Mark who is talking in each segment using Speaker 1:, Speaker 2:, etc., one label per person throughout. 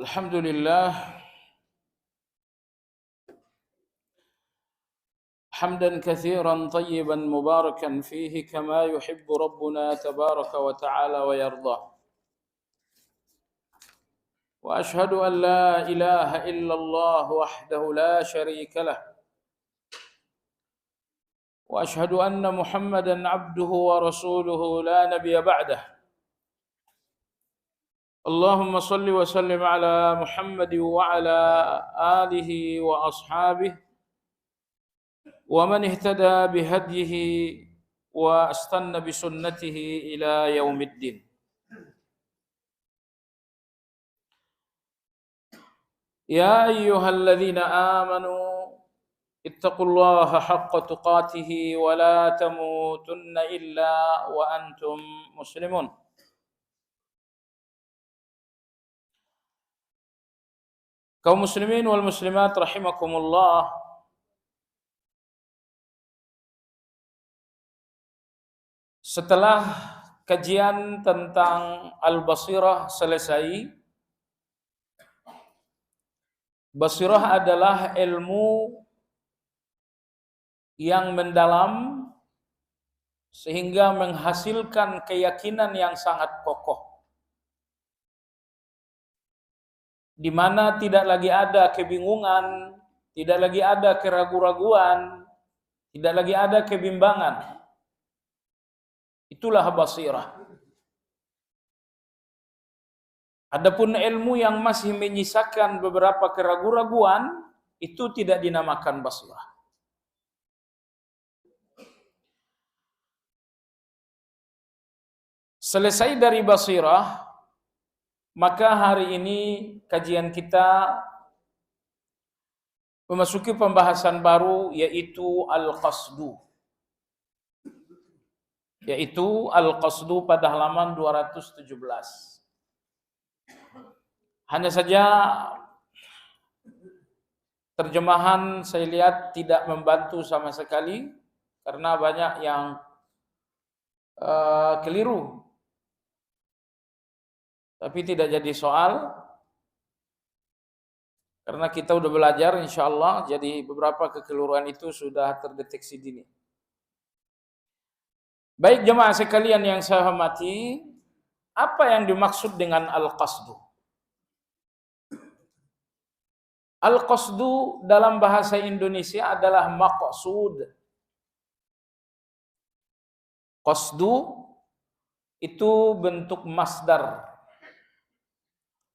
Speaker 1: الحمد لله حمدا كثيرا طيبا مباركا فيه كما يحب ربنا تبارك وتعالى ويرضى. واشهد ان لا اله الا الله وحده لا شريك له، واشهد ان محمدا عبده ورسوله لا نبي بعده. اللهم صل وسلم على محمد وعلى اله واصحابه ومن اهتدى بهديه واستنى بسنته إلى يوم الدين. يا أيها الذين آمنوا اتقوا الله حق تقاته ولا تموتن إلا وأنتم مسلمون. Kaum muslimin wal muslimat rahimakumullah, setelah kajian tentang Al-Basirah selesai. Basirah adalah ilmu yang mendalam sehingga menghasilkan keyakinan yang sangat kokoh, di mana tidak lagi ada kebingungan, tidak lagi ada keraguan-raguan, tidak lagi ada kebimbangan. Itulah basirah. Adapun ilmu yang masih menyisakan beberapa keraguan-raguan, itu tidak dinamakan basirah. Selesai dari basirah, maka hari ini kajian kita memasuki pembahasan baru, yaitu al-qasdu. Yaitu al-qasdu pada halaman 217. Hanya saja terjemahan saya lihat tidak membantu sama sekali, karena banyak yang keliru. Tapi tidak jadi soal, karena kita udah belajar insyaallah, jadi beberapa kekeliruan itu sudah terdeteksi dini. Baik jemaah sekalian yang saya hormati, apa yang dimaksud dengan al-qasdu? Al-qasdu dalam bahasa Indonesia adalah maqsud. Qasdu itu bentuk masdar.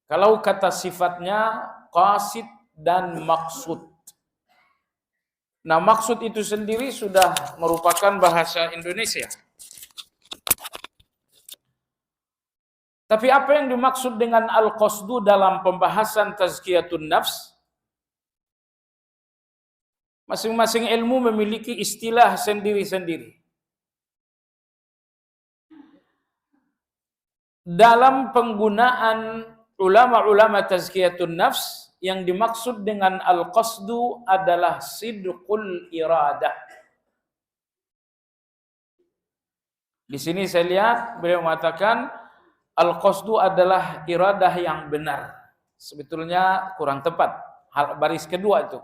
Speaker 1: Kalau kata sifatnya qasid dan maksud. Nah, maksud itu sendiri sudah merupakan bahasa Indonesia. Tapi apa yang dimaksud dengan al-qasdu dalam pembahasan tazkiyatun nafs? Masing-masing ilmu memiliki istilah sendiri-sendiri. Dalam penggunaan ulama-ulama tazkiyatun nafs, yang dimaksud dengan al-qasdu adalah sidqul iradah. Di sini saya lihat beliau mengatakan al-qasdu adalah iradah yang benar. Sebetulnya kurang tepat. Baris kedua itu.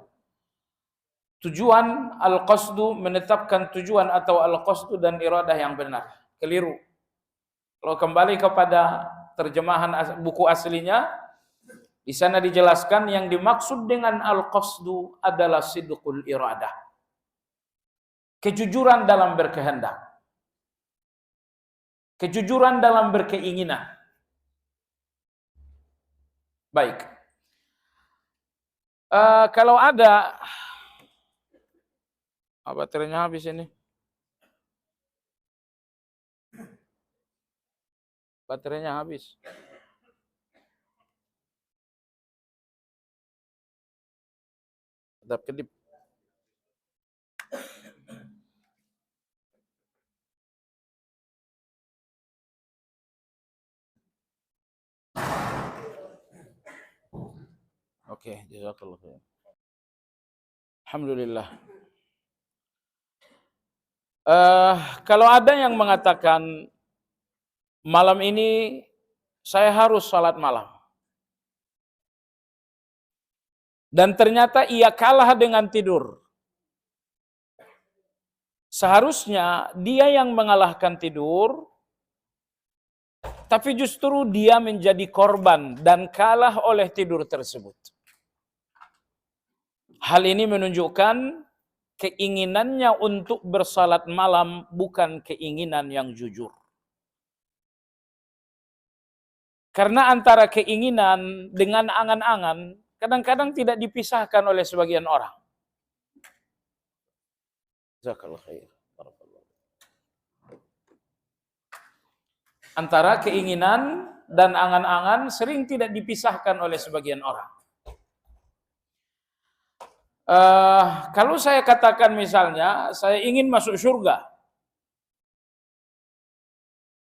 Speaker 1: Tujuan al-qasdu, menetapkan tujuan atau al-qasdu dan iradah yang benar. Keliru. Kalau kembali kepada terjemahan buku aslinya, di sana dijelaskan yang dimaksud dengan al-qasdu adalah sidqul iradah. Kejujuran dalam berkehendak. Kejujuran dalam berkeinginan. Baik. Kalau ada baterainya habis ini. Baterainya habis. Tetap kedip. Oke, jazakallah khair. Alhamdulillah. Kalau ada yang mengatakan malam ini saya harus salat malam, Dan ternyata ia kalah dengan tidur. Seharusnya dia yang mengalahkan tidur, tapi justru dia menjadi korban dan kalah oleh tidur tersebut. Hal ini menunjukkan keinginannya untuk bersalat malam bukan keinginan yang jujur. Karena antara keinginan dengan angan-angan kadang-kadang tidak dipisahkan oleh sebagian orang. Jazakallahu khair. Antara keinginan dan angan-angan sering tidak dipisahkan oleh sebagian orang. Kalau saya katakan misalnya, saya ingin masuk surga,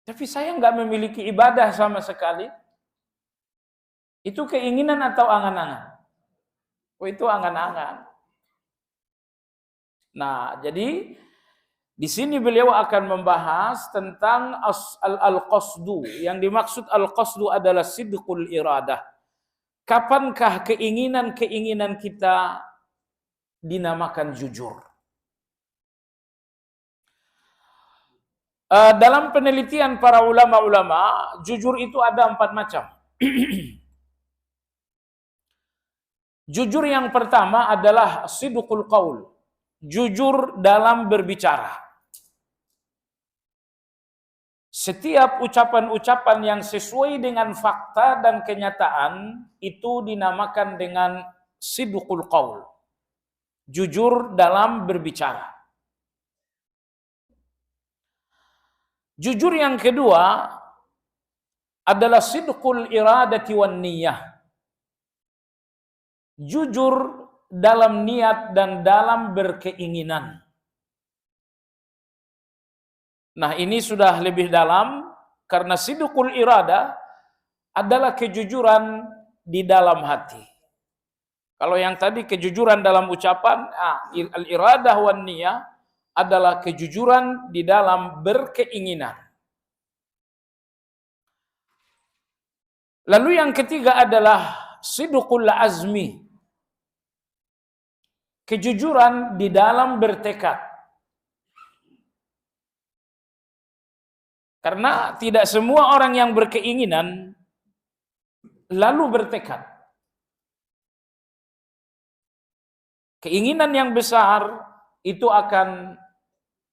Speaker 1: tapi saya nggak memiliki ibadah sama sekali, itu keinginan atau angan-angan? Oh, itu angan-angan. Nah, jadi di sini beliau akan membahas tentang al-qasdu. Yang dimaksud al-qasdu adalah sidqul iradah. Kapankah keinginan-keinginan kita dinamakan jujur? Dalam penelitian para ulama-ulama, jujur itu ada 4 macam. Jujur yang pertama adalah sidqul qaul. Jujur dalam berbicara. Setiap ucapan-ucapan yang sesuai dengan fakta dan kenyataan itu dinamakan dengan sidqul qaul. Jujur dalam berbicara. Jujur yang kedua adalah sidqul iradati wan niyah. Jujur dalam niat dan dalam berkeinginan. Nah, ini sudah lebih dalam karena sidqul irada adalah kejujuran di dalam hati. Kalau yang tadi kejujuran dalam ucapan, al-iradah wan niyah adalah kejujuran di dalam berkeinginan. Lalu yang ketiga adalah sidqul azmi. Kejujuran di dalam bertekad. Karena tidak semua orang yang berkeinginan lalu bertekad. Keinginan yang besar itu akan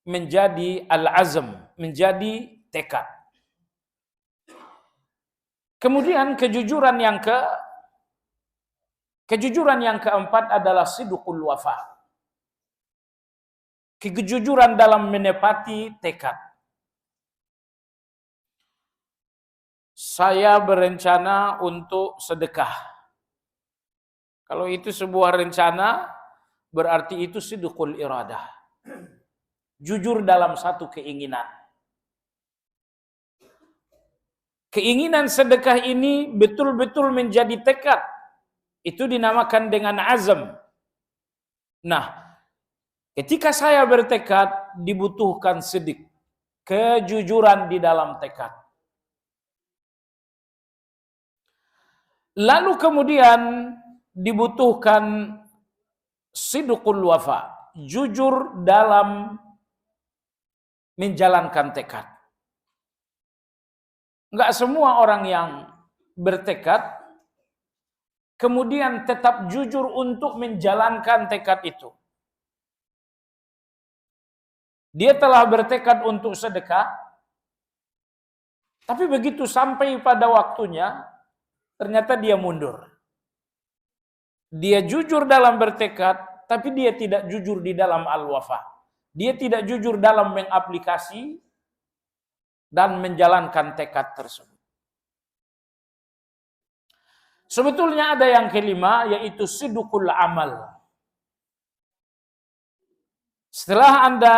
Speaker 1: menjadi al-azm, menjadi tekad. Kemudian kejujuran yang keempat adalah sidqul wafa. Kejujuran dalam menepati tekad. Saya berencana untuk sedekah. Kalau itu sebuah rencana, berarti itu sidqul iradah. Jujur dalam satu keinginan. Keinginan sedekah ini betul-betul menjadi tekad. Itu dinamakan dengan azam. Nah, ketika saya bertekad, dibutuhkan sidik. Kejujuran di dalam tekad. Lalu kemudian dibutuhkan sidqul wafa, jujur dalam menjalankan tekad. Enggak semua orang yang bertekad kemudian tetap jujur untuk menjalankan tekad itu. Dia telah bertekad untuk sedekah, tapi begitu sampai pada waktunya, ternyata dia mundur. Dia jujur dalam bertekad, tapi dia tidak jujur di dalam al-wafa. Dia tidak jujur dalam mengaplikasi dan menjalankan tekad tersebut. Sebetulnya ada yang kelima, yaitu sidqul amal. Setelah Anda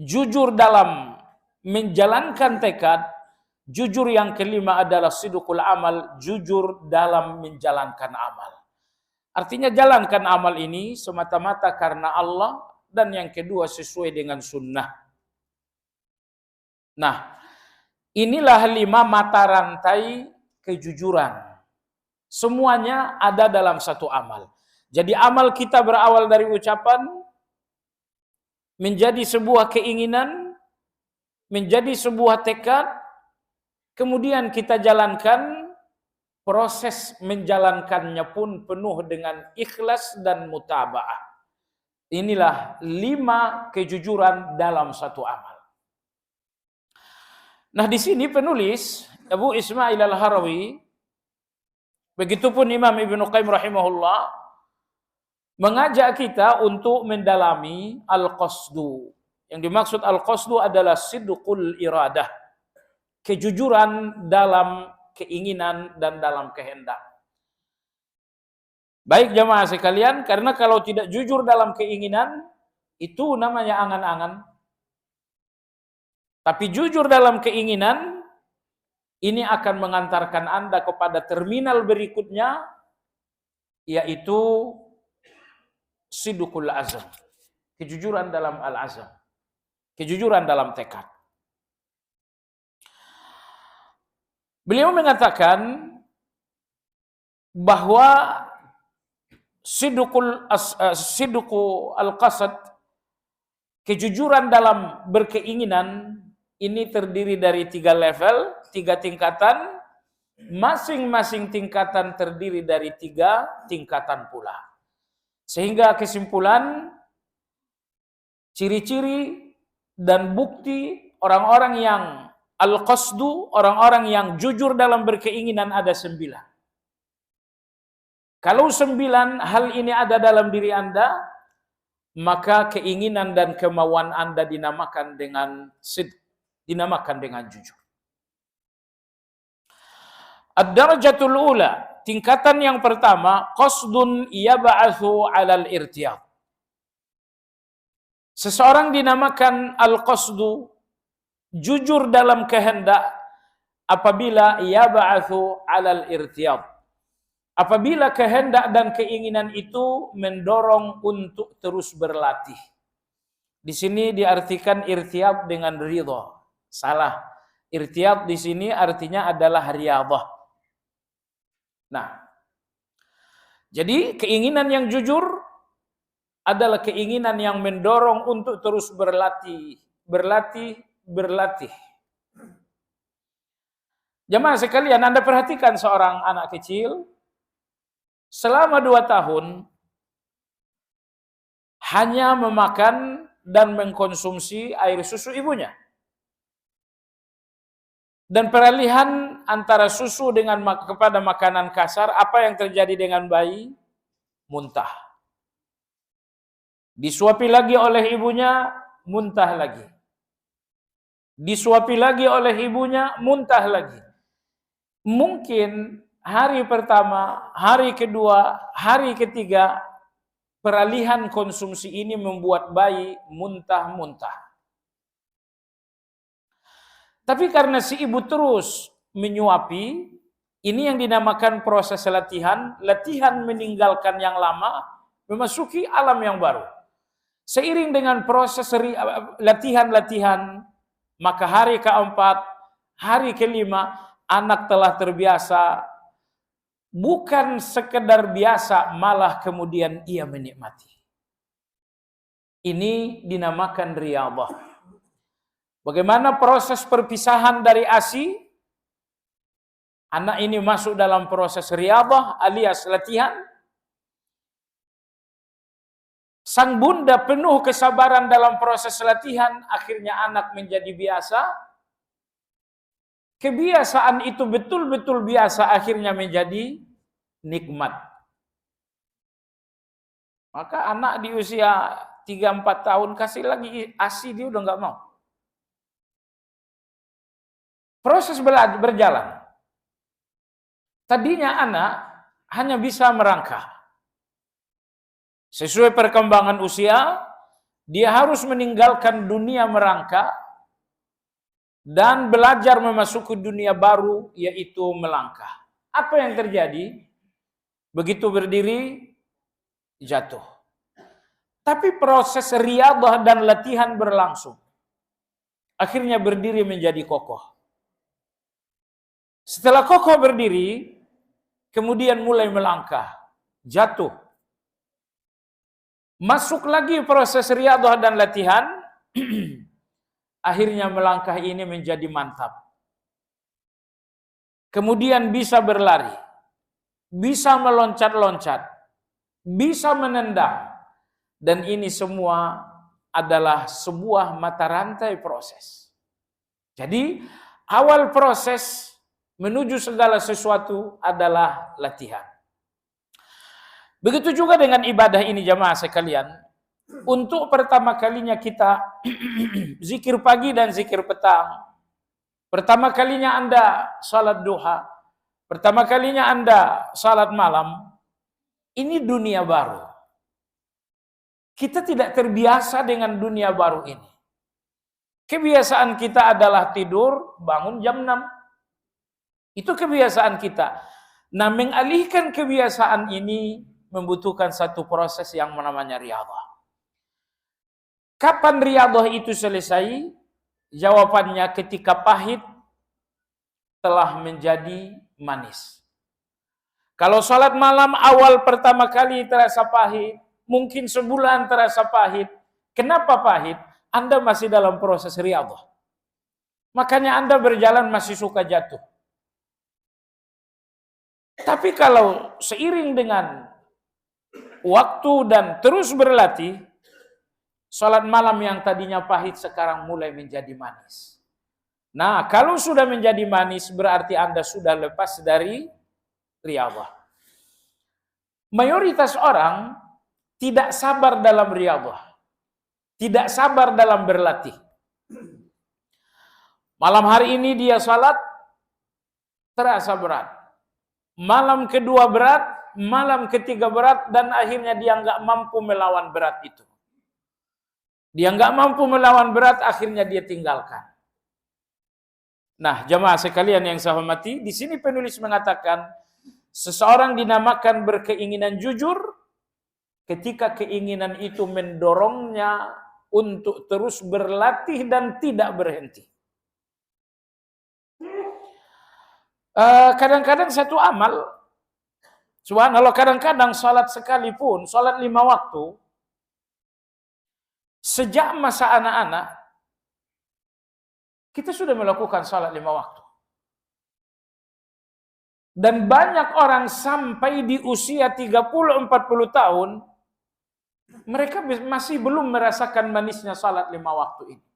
Speaker 1: jujur dalam menjalankan tekad, jujur yang kelima adalah sidqul amal, jujur dalam menjalankan amal. Artinya jalankan amal ini semata-mata karena Allah, dan yang kedua sesuai dengan sunnah. Nah, inilah 5 mata rantai kejujuran. Semuanya ada dalam satu amal. Jadi amal kita berawal dari ucapan, menjadi sebuah keinginan, menjadi sebuah tekad, kemudian kita jalankan, proses menjalankannya pun penuh dengan ikhlas dan mutaba'ah. Inilah 5 kejujuran dalam satu amal. Nah, di sini penulis Abu Ismail Al-Harawi, begitupun Imam Ibnu Qayyim rahimahullah, mengajak kita untuk mendalami al-qasdu. Yang dimaksud al-qasdu adalah sidqul iradah, kejujuran dalam keinginan dan dalam kehendak. Baik jamaah sekalian, karena kalau tidak jujur dalam keinginan, itu namanya angan-angan. Tapi jujur dalam keinginan, ini akan mengantarkan Anda kepada terminal berikutnya, yaitu sidqul azam, kejujuran dalam al-azam, kejujuran dalam tekad. Beliau mengatakan bahwa sidqul al-qasad, kejujuran dalam berkeinginan, ini terdiri dari 3 level, 3 tingkatan. Masing-masing tingkatan terdiri dari 3 tingkatan pula. Sehingga kesimpulan, ciri-ciri dan bukti orang-orang yang al-qasdu, orang-orang yang jujur dalam berkeinginan ada 9. Kalau 9 hal ini ada dalam diri Anda, maka keinginan dan kemauan Anda dinamakan dengan sidq, dinamakan dengan jujur. Ad-darajatul ula, tingkatan yang pertama, qasdun yab'atsu 'alal irtiyad. Seseorang dinamakan al-qasdu, jujur dalam kehendak, apabila yab'atsu 'alal irtiyad, apabila kehendak dan keinginan itu mendorong untuk terus berlatih. Di sini diartikan irtiyad dengan ridha. Salah. Irtiyad di sini artinya adalah riyadhah. Nah, jadi keinginan yang jujur adalah keinginan yang mendorong untuk terus berlatih, berlatih. Jamaah sekalian, Anda perhatikan seorang anak kecil selama 2 tahun hanya memakan dan mengkonsumsi air susu ibunya. Dan peralihan antara susu kepada makanan kasar, apa yang terjadi dengan bayi? Muntah. Disuapi lagi oleh ibunya, muntah lagi. Disuapi lagi oleh ibunya, muntah lagi. Mungkin hari pertama, hari kedua, hari ketiga, peralihan konsumsi ini membuat bayi muntah-muntah. Tapi karena si ibu terus menyuapi, ini yang dinamakan proses latihan meninggalkan yang lama, memasuki alam yang baru. Seiring dengan proses latihan, maka hari keempat, hari kelima, anak telah terbiasa, bukan sekedar biasa, malah kemudian ia menikmati. Ini dinamakan riyadhah. Bagaimana proses perpisahan dari ASI? Anak ini masuk dalam proses riyadhah alias latihan. Sang bunda penuh kesabaran dalam proses latihan, akhirnya anak menjadi biasa. Kebiasaan itu betul-betul biasa, akhirnya menjadi nikmat. Maka anak di usia 3-4 tahun kasih lagi ASI, dia udah nggak mau. Proses berjalan. Tadinya anak hanya bisa merangkak. Sesuai perkembangan usia, dia harus meninggalkan dunia merangkak dan belajar memasuki dunia baru, yaitu melangkah. Apa yang terjadi? Begitu berdiri, jatuh. Tapi proses riyadhah dan latihan berlangsung. Akhirnya berdiri menjadi kokoh. Setelah kokoh berdiri, kemudian mulai melangkah, jatuh. Masuk lagi proses riyadhah dan latihan, akhirnya melangkah ini menjadi mantap. Kemudian bisa berlari, bisa meloncat-loncat, bisa menendang. Dan ini semua adalah sebuah mata rantai proses. Jadi awal proses menuju segala sesuatu adalah latihan. Begitu juga dengan ibadah ini jamaah sekalian. Untuk pertama kalinya kita zikir pagi dan zikir petang. Pertama kalinya Anda salat duha. Pertama kalinya Anda salat malam. Ini dunia baru. Kita tidak terbiasa dengan dunia baru ini. Kebiasaan kita adalah tidur, bangun jam 6. Itu kebiasaan kita. Nah, mengalihkan kebiasaan ini membutuhkan satu proses yang namanya riyadhah. Kapan riyadhah itu selesai? Jawabannya ketika pahit telah menjadi manis. Kalau sholat malam awal pertama kali terasa pahit, mungkin sebulan terasa pahit. Kenapa pahit? Anda masih dalam proses riyadhah. Makanya Anda berjalan masih suka jatuh. Tapi kalau seiring dengan waktu dan terus berlatih, sholat malam yang tadinya pahit sekarang mulai menjadi manis. Nah, kalau sudah menjadi manis berarti Anda sudah lepas dari riyadhah. Mayoritas orang tidak sabar dalam riyadhah. Tidak sabar dalam berlatih. Malam hari ini dia salat terasa berat. Malam kedua berat, malam ketiga berat, dan akhirnya dia nggak mampu melawan berat itu. Dia nggak mampu melawan berat, akhirnya dia tinggalkan. Nah, jamaah sekalian yang saya hormati, di sini penulis mengatakan seseorang dinamakan berkeinginan jujur ketika keinginan itu mendorongnya untuk terus berlatih dan tidak berhenti. Kadang-kadang satu amal, subhanallah, kadang-kadang salat sekalipun, salat 5 waktu, sejak masa anak-anak, kita sudah melakukan salat 5 waktu. Dan banyak orang sampai di usia 30-40 tahun, mereka masih belum merasakan manisnya salat 5 waktu ini.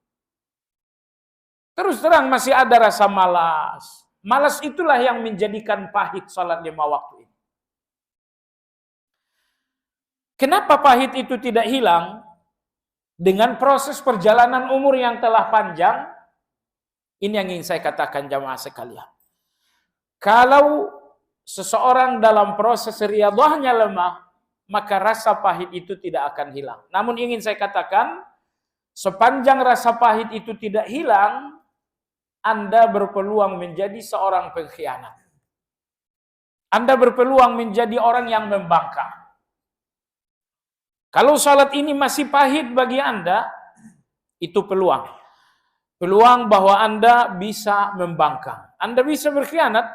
Speaker 1: Terus terang masih ada rasa malas. Malas itulah yang menjadikan pahit salat 5 waktu ini. Kenapa pahit itu tidak hilang? Dengan proses perjalanan umur yang telah panjang, ini yang ingin saya katakan jamaah sekalian. Kalau seseorang dalam proses riyadhahnya lemah, maka rasa pahit itu tidak akan hilang. Namun ingin saya katakan, sepanjang rasa pahit itu tidak hilang, Anda berpeluang menjadi seorang pengkhianat. Anda berpeluang menjadi orang yang membangkang. Kalau salat ini masih pahit bagi Anda, itu peluang. Peluang bahwa Anda bisa membangkang. Anda bisa berkhianat.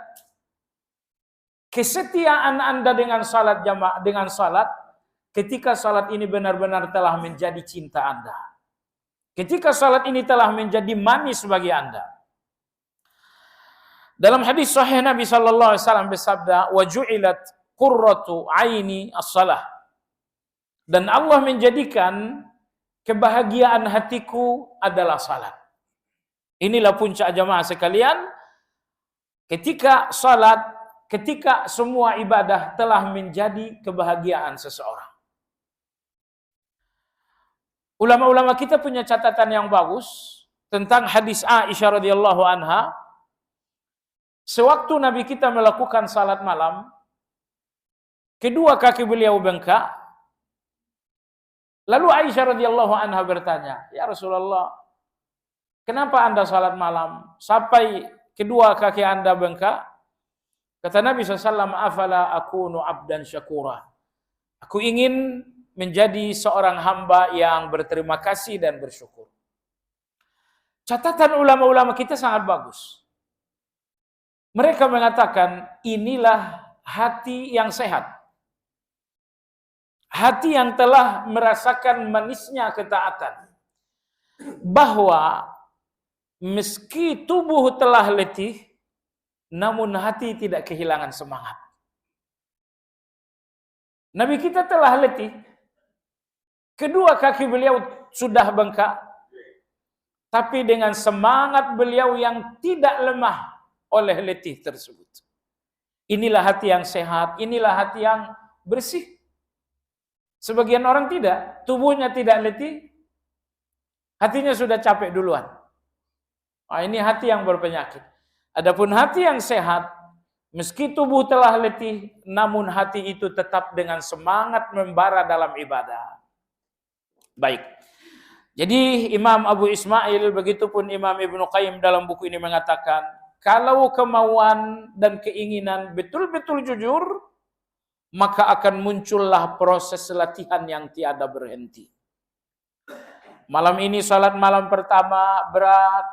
Speaker 1: Kesetiaan Anda dengan salat jamaah, dengan salat, ketika salat ini benar-benar telah menjadi cinta Anda. Ketika salat ini telah menjadi manis bagi Anda. Dalam hadis sahih Nabi sallallahu alaihi wasallam bersabda, "Wa ju'ilat qurratu aini as-shalah." Dan Allah menjadikan kebahagiaan hatiku adalah salat. Inilah puncak jamaah sekalian. Ketika salat, ketika semua ibadah telah menjadi kebahagiaan seseorang. Ulama-ulama kita punya catatan yang bagus tentang hadis Aisyah radhiyallahu anha. Sewaktu Nabi kita melakukan salat malam, kedua kaki beliau bengkak. Lalu Aisyah radhiyallahu anha bertanya, "Ya Rasulullah, kenapa Anda salat malam sampai kedua kaki Anda bengkak?" Kata Nabi SAW, "Afala akunu abdan syakura." Aku ingin menjadi seorang hamba yang berterima kasih dan bersyukur. Catatan ulama-ulama kita sangat bagus. Mereka mengatakan inilah hati yang sehat. Hati yang telah merasakan manisnya ketaatan. Bahwa meski tubuh telah letih, namun hati tidak kehilangan semangat. Nabi kita telah letih. Kedua kaki beliau sudah bengkak. Tapi dengan semangat beliau yang tidak lemah oleh letih tersebut. Inilah hati yang sehat, inilah hati yang bersih. Sebagian orang tidak, tubuhnya tidak letih, hatinya sudah capek duluan. Ini hati yang berpenyakit. Adapun hati yang sehat, meski tubuh telah letih, namun hati itu tetap dengan semangat membara dalam ibadah. Baik. Jadi Imam Abu Ismail, begitupun Imam Ibnu Qayyim dalam buku ini mengatakan, kalau kemauan dan keinginan betul-betul jujur, maka akan muncullah proses latihan yang tiada berhenti. Malam ini salat malam pertama berat,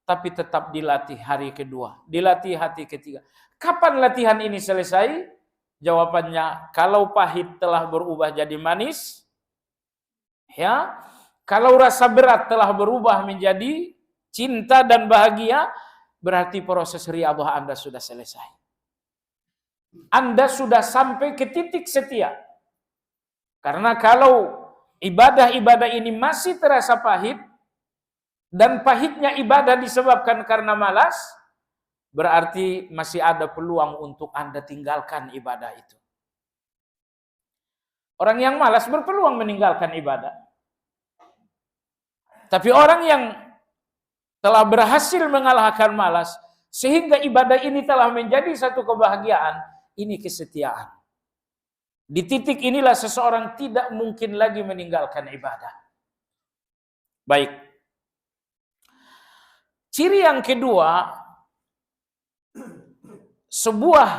Speaker 1: tapi tetap dilatih hari kedua, dilatih hari ketiga. Kapan latihan ini selesai? Jawabannya, kalau pahit telah berubah jadi manis, ya. Kalau rasa berat telah berubah menjadi cinta dan bahagia, berarti proses riyadhah Anda sudah selesai. Anda sudah sampai ke titik setia. Karena kalau ibadah-ibadah ini masih terasa pahit, dan pahitnya ibadah disebabkan karena malas, berarti masih ada peluang untuk Anda tinggalkan ibadah itu. Orang yang malas berpeluang meninggalkan ibadah. Tapi orang yang telah berhasil mengalahkan malas, sehingga ibadah ini telah menjadi satu kebahagiaan, ini kesetiaan. Di titik inilah seseorang tidak mungkin lagi meninggalkan ibadah. Baik. Ciri yang kedua, sebuah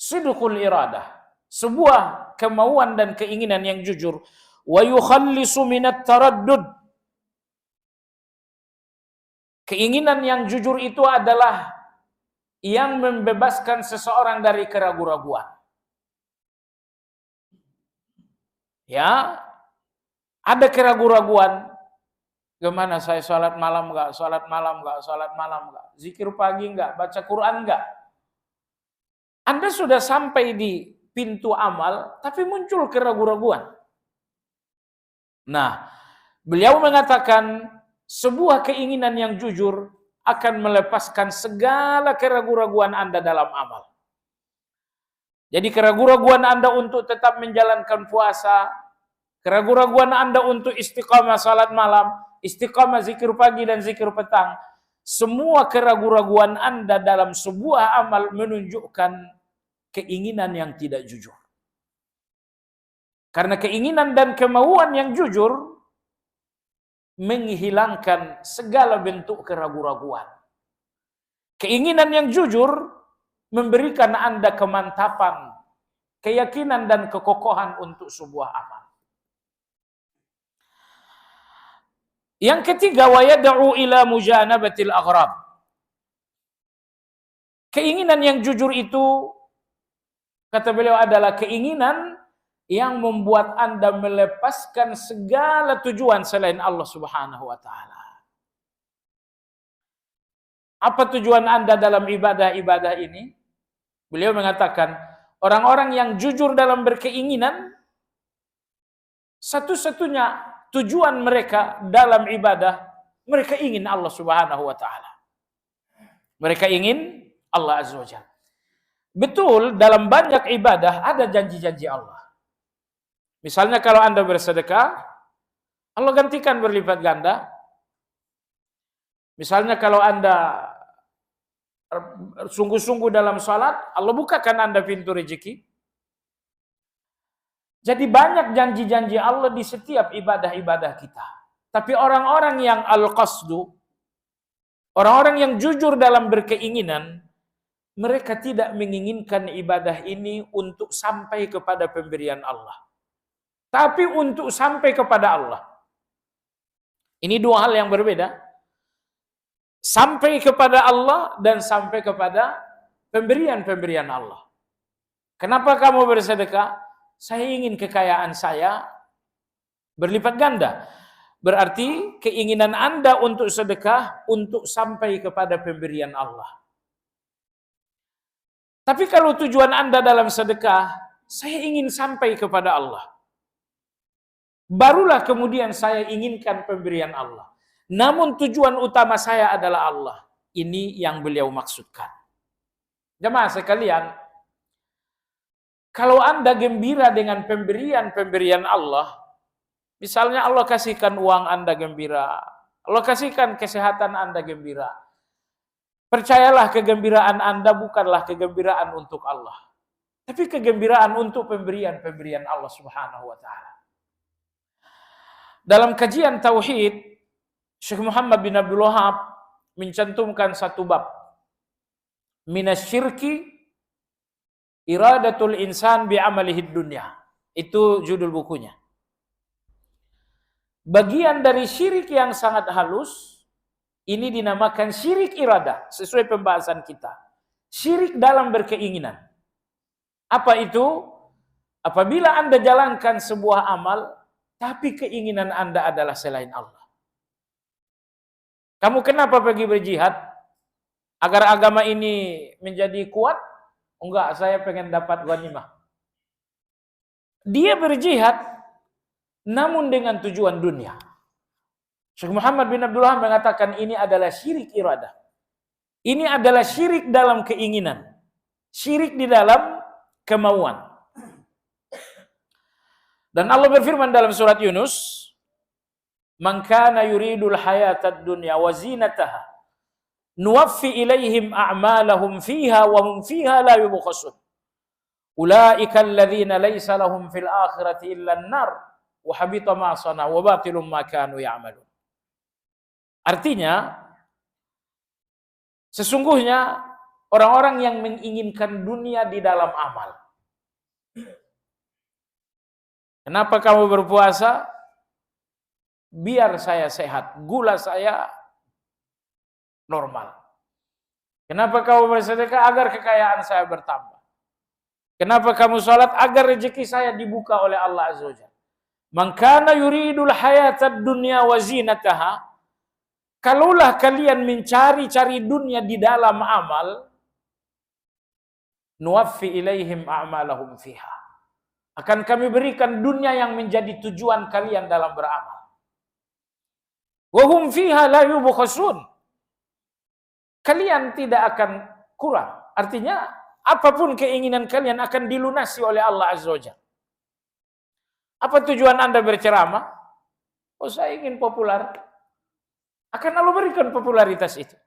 Speaker 1: sidqul iradah, sebuah kemauan dan keinginan yang jujur, wa yukhallisu minat taraddud. Keinginan yang jujur itu adalah yang membebaskan seseorang dari keraguan-raguan. Ya, ada keraguan-raguan. Gimana saya sholat malam enggak, sholat malam enggak, sholat malam enggak, zikir pagi enggak, baca Quran enggak. Anda sudah sampai di pintu amal, tapi muncul keraguan-raguan. Nah, beliau mengatakan sebuah keinginan yang jujur akan melepaskan segala keraguan-raguan Anda dalam amal. Jadi keraguan-raguan Anda untuk tetap menjalankan puasa, keraguan-raguan Anda untuk istiqamah salat malam, istiqamah zikir pagi dan zikir petang, semua keraguan-raguan Anda dalam sebuah amal menunjukkan keinginan yang tidak jujur. Karena keinginan dan kemauan yang jujur menghilangkan segala bentuk keraguan-raguan. Keinginan yang jujur memberikan Anda kemantapan, keyakinan dan kekokohan untuk sebuah amal. Yang ketiga, wa yad'u ila mujanabatil aghrab. Keinginan yang jujur itu, kata beliau, adalah keinginan yang membuat Anda melepaskan segala tujuan selain Allah Subhanahu wa taala. Apa tujuan Anda dalam ibadah-ibadah ini? Beliau mengatakan, orang-orang yang jujur dalam berkeinginan, satu-satunya tujuan mereka dalam ibadah, mereka ingin Allah Subhanahu wa taala. Mereka ingin Allah Azza wa Jalla. Betul, dalam banyak ibadah ada janji-janji Allah. Misalnya kalau Anda bersedekah, Allah gantikan berlipat ganda. Misalnya kalau Anda sungguh-sungguh dalam salat, Allah bukakan Anda pintu rezeki. Jadi banyak janji-janji Allah di setiap ibadah-ibadah kita. Tapi orang-orang yang al-qasdu, orang-orang yang jujur dalam berkeinginan, mereka tidak menginginkan ibadah ini untuk sampai kepada pemberian Allah, tapi untuk sampai kepada Allah. Ini dua hal yang berbeda. Sampai kepada Allah dan sampai kepada pemberian-pemberian Allah. Kenapa kamu bersedekah? Saya ingin kekayaan saya berlipat ganda. Berarti keinginan Anda untuk sedekah untuk sampai kepada pemberian Allah. Tapi kalau tujuan Anda dalam sedekah, saya ingin sampai kepada Allah. Barulah kemudian saya inginkan pemberian Allah. Namun tujuan utama saya adalah Allah. Ini yang beliau maksudkan. Jemaah sekalian, kalau Anda gembira dengan pemberian Allah, misalnya Allah kasihkan uang Anda gembira, Allah kasihkan kesehatan Anda gembira. Percayalah kegembiraan Anda bukanlah kegembiraan untuk Allah, tapi kegembiraan untuk pemberian Allah Subhanahu wa taala. Dalam kajian tauhid, Syekh Muhammad bin Abdul Wahab mencantumkan satu bab. Minasyirki iradatul insan bi'amalihi dunya. Itu judul bukunya. Bagian dari syirik yang sangat halus, ini dinamakan syirik iradah, sesuai pembahasan kita. Syirik dalam berkeinginan. Apa itu? Apabila Anda jalankan sebuah amal, tapi keinginan Anda adalah selain Allah. Kamu kenapa pergi berjihad? Agar agama ini menjadi kuat? Enggak, saya pengen dapat ghanimah. Dia berjihad, namun dengan tujuan dunia. Syekh Muhammad bin Abdul Wahab mengatakan ini adalah syirik iradah. Ini adalah syirik dalam keinginan. Syirik di dalam kemauan. Dan Allah berfirman dalam surat Yunus, "Man kana yuridul hayatad dunya wa zinataha, nuwaffi ilaihim a'malahum fiha wa hum fiha la yubkhasun. Ulaika alladhina laysa lahum fil akhirati illa an-nar wa habita ma sana wa batilum ma kanu ya'malun." Artinya, sesungguhnya orang-orang yang menginginkan dunia di dalam amal. Kenapa kamu berpuasa? Biar saya sehat, gula saya normal. Kenapa kamu bersedekah? Agar kekayaan saya bertambah. Kenapa kamu sholat? Agar rezeki saya dibuka oleh Allah Azza wa Jalla. Man kana yuridul hayatad dunya wa zinataha, kalaulah kalian mencari-cari dunia di dalam amal, nuwaffi ilaihim a'malahum fiha. Akan kami berikan dunia yang menjadi tujuan kalian dalam beramal. Wa hum fiha la yubkhasun. Kalian tidak akan kurang. Artinya, apapun keinginan kalian akan dilunasi oleh Allah Azza wa Jalla. Apa tujuan Anda berceramah? Oh, saya ingin populer. Akan Allah berikan popularitas itu.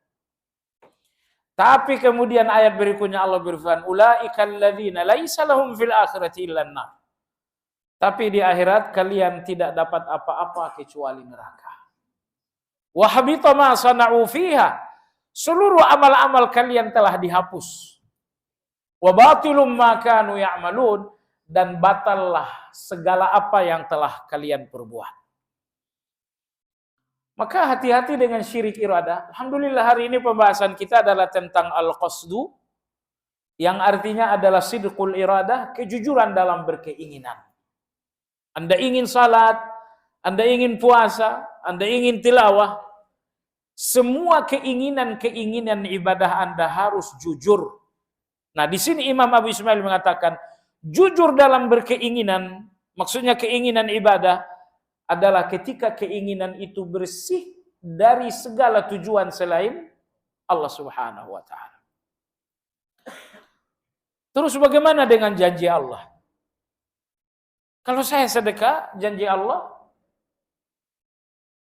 Speaker 1: Tapi kemudian ayat berikutnya Allah berfirman, "Ulaikal ladzina laisa lahum fil akhirati illan nar." Tapi di akhirat kalian tidak dapat apa-apa kecuali neraka. Wa habita ma sana'u fiha. Seluruh amal-amal kalian telah dihapus. Wa batilum ma kanu ya'malun, dan batallah segala apa yang telah kalian perbuat. Maka hati-hati dengan syirik iradah. Alhamdulillah hari ini pembahasan kita adalah tentang al-qasdu, yang artinya adalah sidqul iradah, kejujuran dalam berkeinginan. Anda ingin salat, Anda ingin puasa, Anda ingin tilawah, semua keinginan-keinginan ibadah Anda harus jujur. Nah, di sini Imam Abu Ismail mengatakan, jujur dalam berkeinginan, maksudnya keinginan ibadah, adalah ketika keinginan itu bersih dari segala tujuan selain Allah Subhanahu wa taala. Terus bagaimana dengan janji Allah? Kalau saya sedekah, janji Allah,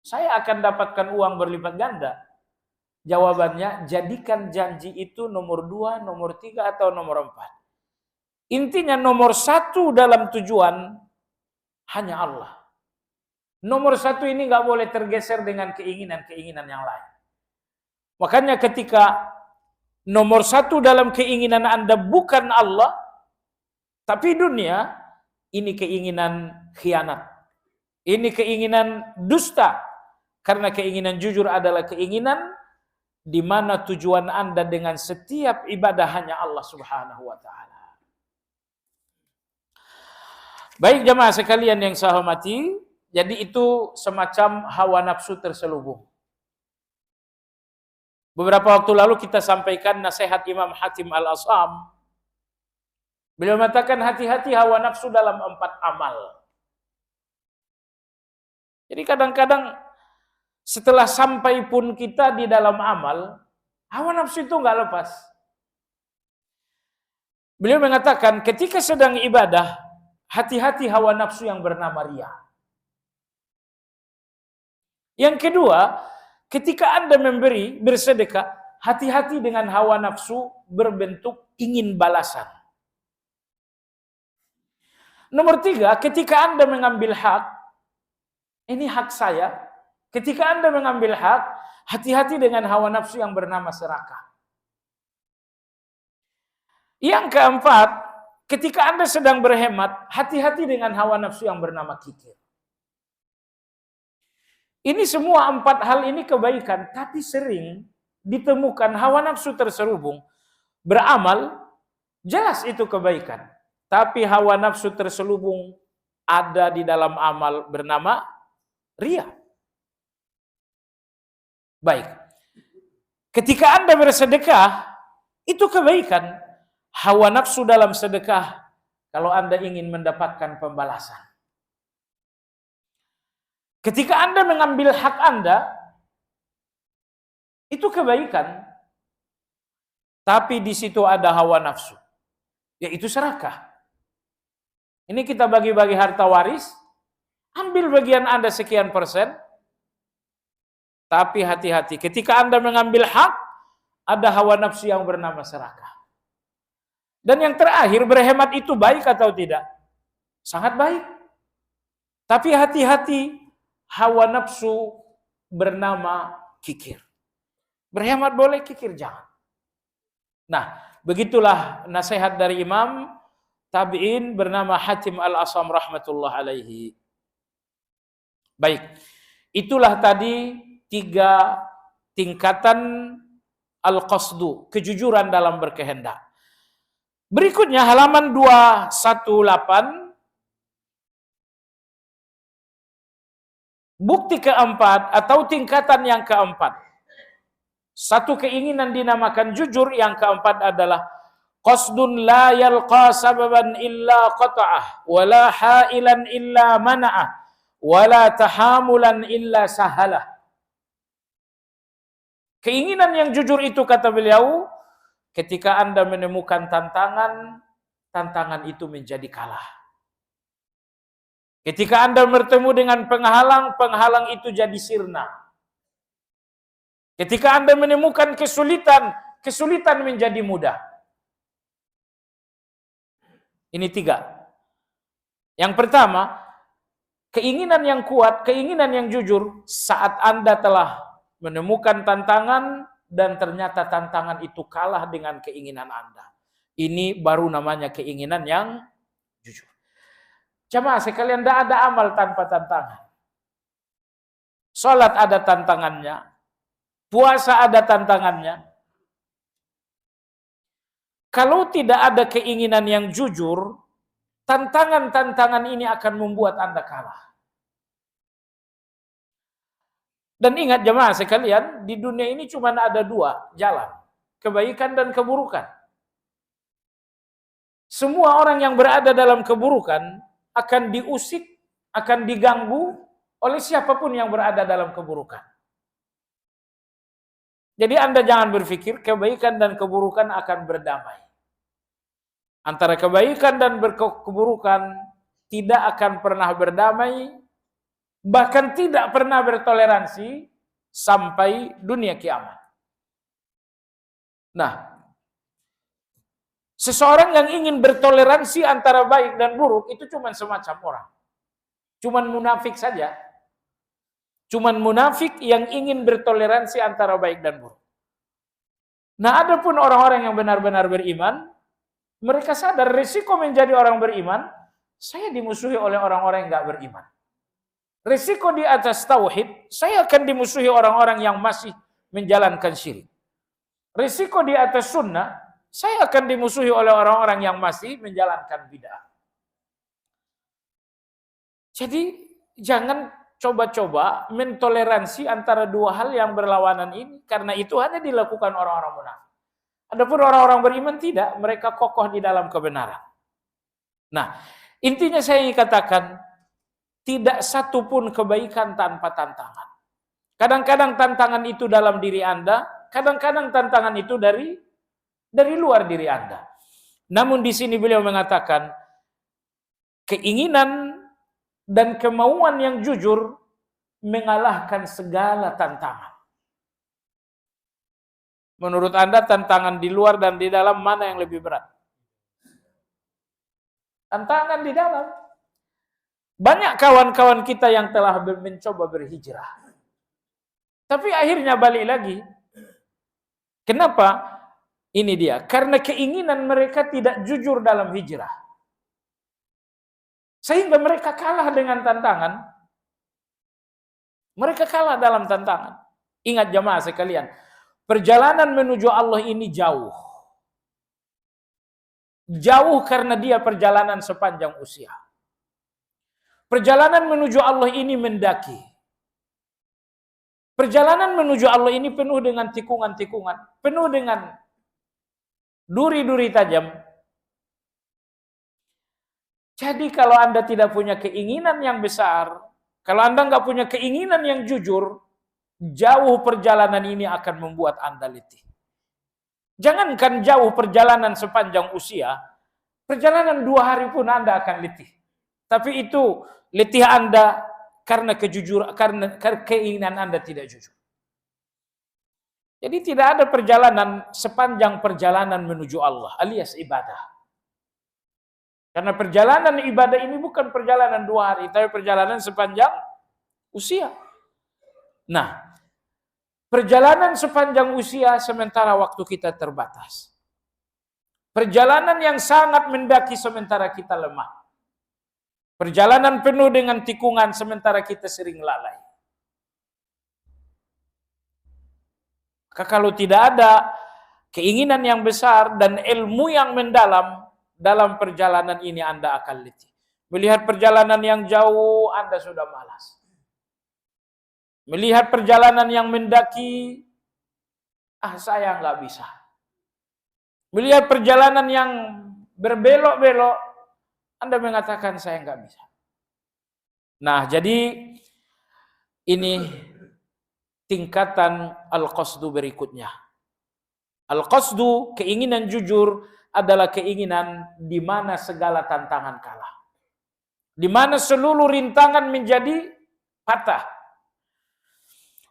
Speaker 1: saya akan dapatkan uang berlipat ganda. Jawabannya, jadikan janji itu nomor 2, nomor 3, atau nomor 4. Intinya nomor 1 dalam tujuan hanya Allah. Nomor 1 ini nggak boleh tergeser dengan keinginan-keinginan yang lain. Makanya ketika nomor 1 dalam keinginan Anda bukan Allah, tapi dunia, ini keinginan khianat. Ini keinginan dusta. Karena keinginan jujur adalah keinginan di mana tujuan Anda dengan setiap ibadah hanya Allah Subhanahu wa taala. Baik jamaah sekalian yang saya hormati, jadi itu semacam hawa nafsu terselubung. Beberapa waktu lalu kita sampaikan nasihat Imam Hatim Al-Asam. Beliau mengatakan hati-hati hawa nafsu dalam 4 amal. Jadi kadang-kadang setelah sampai pun kita di dalam amal, hawa nafsu itu nggak lepas. Beliau mengatakan ketika sedang ibadah, hati-hati hawa nafsu yang bernama riya. Yang kedua, ketika Anda memberi, bersedekah, hati-hati dengan hawa nafsu berbentuk ingin balasan. Nomor 3, ketika Anda mengambil hak, ini hak saya. Ketika Anda mengambil hak, hati-hati dengan hawa nafsu yang bernama serakah. Yang keempat, ketika Anda sedang berhemat, hati-hati dengan hawa nafsu yang bernama kikir. Ini semua 4 hal ini kebaikan, tapi sering ditemukan hawa nafsu terselubung. Beramal, jelas itu kebaikan. Tapi hawa nafsu terselubung ada di dalam amal bernama riya. Baik. Ketika Anda bersedekah, itu kebaikan. Hawa nafsu dalam sedekah, kalau Anda ingin mendapatkan pembalasan. Ketika Anda mengambil hak Anda, itu kebaikan. Tapi di situ ada hawa nafsu, yaitu serakah. Ini kita bagi-bagi harta waris, ambil bagian Anda sekian persen, tapi hati-hati. Ketika Anda mengambil hak, ada hawa nafsu yang bernama serakah. Dan yang terakhir, berhemat itu baik atau tidak? Sangat baik. Tapi hati-hati, hawa nafsu bernama kikir. Berhemat boleh, kikir jangan. Nah, begitulah nasihat dari Imam Tabi'in bernama Hatim Al-Asam rahmatullah alaihi. Baik, itulah tadi 3 tingkatan al-qasdu, kejujuran dalam berkehendak. Berikutnya halaman 218, bukti keempat atau tingkatan yang keempat. Satu keinginan dinamakan jujur, yang keempat adalah qasdun la yalqa sababan illa qata'ah, wala hailan illa mana'ah, wala tahamulan illa sahalah. Keinginan yang jujur itu, kata beliau, ketika Anda menemukan tantangan, tantangan itu menjadi kalah. Ketika Anda bertemu dengan penghalang, penghalang itu jadi sirna. Ketika Anda menemukan kesulitan, kesulitan menjadi mudah. Ini 3. Yang pertama, keinginan yang kuat, keinginan yang jujur, saat Anda telah menemukan tantangan dan ternyata tantangan itu kalah dengan keinginan Anda. Ini baru namanya keinginan yang jujur. Jamaah sekalian, tidak ada amal tanpa tantangan. Salat ada tantangannya, puasa ada tantangannya. Kalau tidak ada keinginan yang jujur, tantangan-tantangan ini akan membuat Anda kalah. Dan ingat jemaah sekalian, di dunia ini cuma ada 2 jalan, kebaikan dan keburukan. Semua orang yang berada dalam keburukan akan diusik, akan diganggu oleh siapapun yang berada dalam keburukan. Jadi Anda jangan berpikir kebaikan dan keburukan akan berdamai. Antara kebaikan dan keburukan tidak akan pernah berdamai, bahkan tidak pernah bertoleransi sampai dunia kiamat. Nah, seseorang yang ingin bertoleransi antara baik dan buruk itu cuma semacam orang. Cuman munafik saja. Cuman munafik yang ingin bertoleransi antara baik dan buruk. Nah, adapun orang-orang yang benar-benar beriman, mereka sadar risiko menjadi orang beriman, saya dimusuhi oleh orang-orang yang enggak beriman. Risiko di atas tauhid, saya akan dimusuhi orang-orang yang masih menjalankan syirik. Risiko di atas sunnah, saya akan dimusuhi oleh orang-orang yang masih menjalankan bid'ah. Jadi jangan coba-coba mentoleransi antara dua hal yang berlawanan ini, karena itu hanya dilakukan orang-orang munafik. Adapun orang-orang beriman tidak, mereka kokoh di dalam kebenaran. Nah, intinya saya ingin katakan, tidak satu pun kebaikan tanpa tantangan. Kadang-kadang tantangan itu dalam diri Anda, kadang-kadang tantangan itu dari luar diri Anda. Namun di sini beliau mengatakan, keinginan dan kemauan yang jujur mengalahkan segala tantangan. Menurut Anda tantangan di luar dan di dalam mana yang lebih berat? Tantangan di dalam. Banyak kawan-kawan kita yang telah mencoba berhijrah, tapi akhirnya balik lagi. Kenapa? Ini dia, karena keinginan mereka tidak jujur dalam hijrah, sehingga mereka kalah dengan tantangan. Mereka kalah dalam tantangan. Ingat jamaah sekalian, perjalanan menuju Allah ini jauh. Jauh karena dia perjalanan sepanjang usia. Perjalanan menuju Allah ini mendaki. Perjalanan menuju Allah ini penuh dengan tikungan-tikungan, penuh dengan duri-duri tajam. Jadi kalau Anda tidak punya keinginan yang besar, kalau Anda nggak punya keinginan yang jujur, jauh perjalanan ini akan membuat Anda letih. Jangankan jauh perjalanan sepanjang usia, perjalanan 2 hari pun Anda akan letih. Tapi itu letih Anda karena kejujuran, karena keinginan Anda tidak jujur. Jadi tidak ada perjalanan sepanjang perjalanan menuju Allah alias ibadah. Karena perjalanan ibadah ini bukan perjalanan 2 hari, tapi perjalanan sepanjang usia. Nah, perjalanan sepanjang usia sementara waktu kita terbatas. Perjalanan yang sangat mendaki sementara kita lemah. Perjalanan penuh dengan tikungan sementara kita sering lalai. Kalau tidak ada keinginan yang besar dan ilmu yang mendalam dalam perjalanan ini, Anda akan letih. Melihat perjalanan yang jauh, Anda sudah malas. Melihat perjalanan yang mendaki, saya nggak bisa. Melihat perjalanan yang berbelok-belok, Anda mengatakan saya nggak bisa. Nah, jadi ini tingkatan al-qasdu berikutnya. Al-qasdu, keinginan jujur, adalah keinginan di mana segala tantangan kalah. Di mana seluruh rintangan menjadi patah.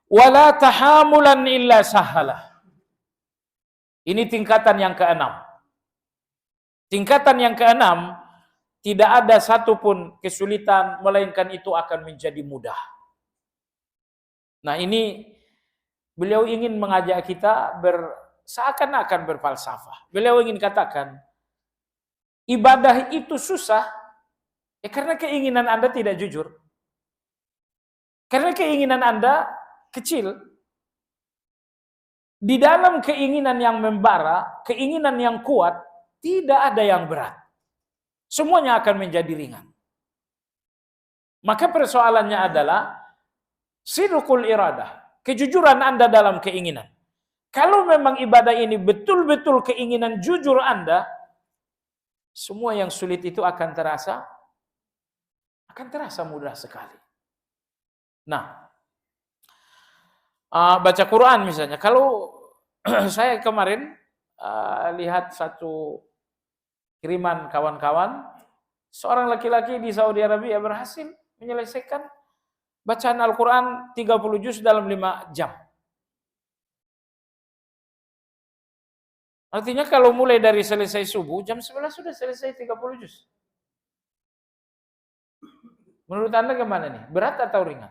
Speaker 1: Wala tahamulan illa sahalah. Ini tingkatan yang keenam. Tingkatan yang keenam, tidak ada satupun kesulitan, melainkan itu akan menjadi mudah. Nah, ini beliau ingin mengajak kita seakan-akan berfalsafah. Beliau ingin katakan, ibadah itu susah, karena keinginan Anda tidak jujur. Karena keinginan Anda kecil. Di dalam keinginan yang membara, keinginan yang kuat, tidak ada yang berat. Semuanya akan menjadi ringan. Maka persoalannya adalah sidqul iradah, kejujuran Anda dalam keinginan. Kalau memang ibadah ini betul-betul keinginan jujur Anda, semua yang sulit itu akan terasa mudah sekali. Nah, baca Quran misalnya. Kalau saya kemarin lihat satu kiriman kawan-kawan, seorang laki-laki di Saudi Arabia berhasil menyelesaikan bacaan Al-Quran 30 juz dalam 5 jam. Artinya kalau mulai dari selesai subuh, jam 11 sudah selesai 30 juz. Menurut Anda gimana nih? Berat atau ringan?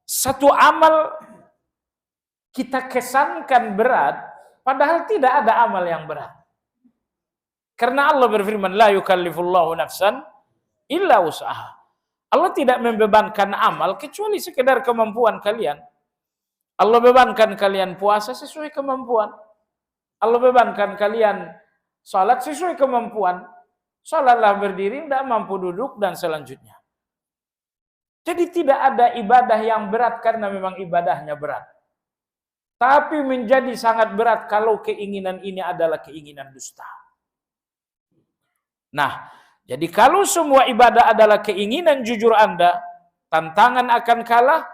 Speaker 1: Satu amal kita kesankan berat, padahal tidak ada amal yang berat. Karena Allah berfirman, la yukallifullahu nafsan illa usaha. Allah tidak membebankan amal kecuali sekedar kemampuan kalian. Allah bebankan kalian puasa sesuai kemampuan. Allah bebankan kalian salat sesuai kemampuan. Sholatlah berdiri, tidak mampu duduk, dan selanjutnya. Jadi tidak ada ibadah yang berat karena memang ibadahnya berat. Tapi menjadi sangat berat kalau keinginan ini adalah keinginan dusta. Nah, jadi kalau semua ibadah adalah keinginan jujur Anda, tantangan akan kalah,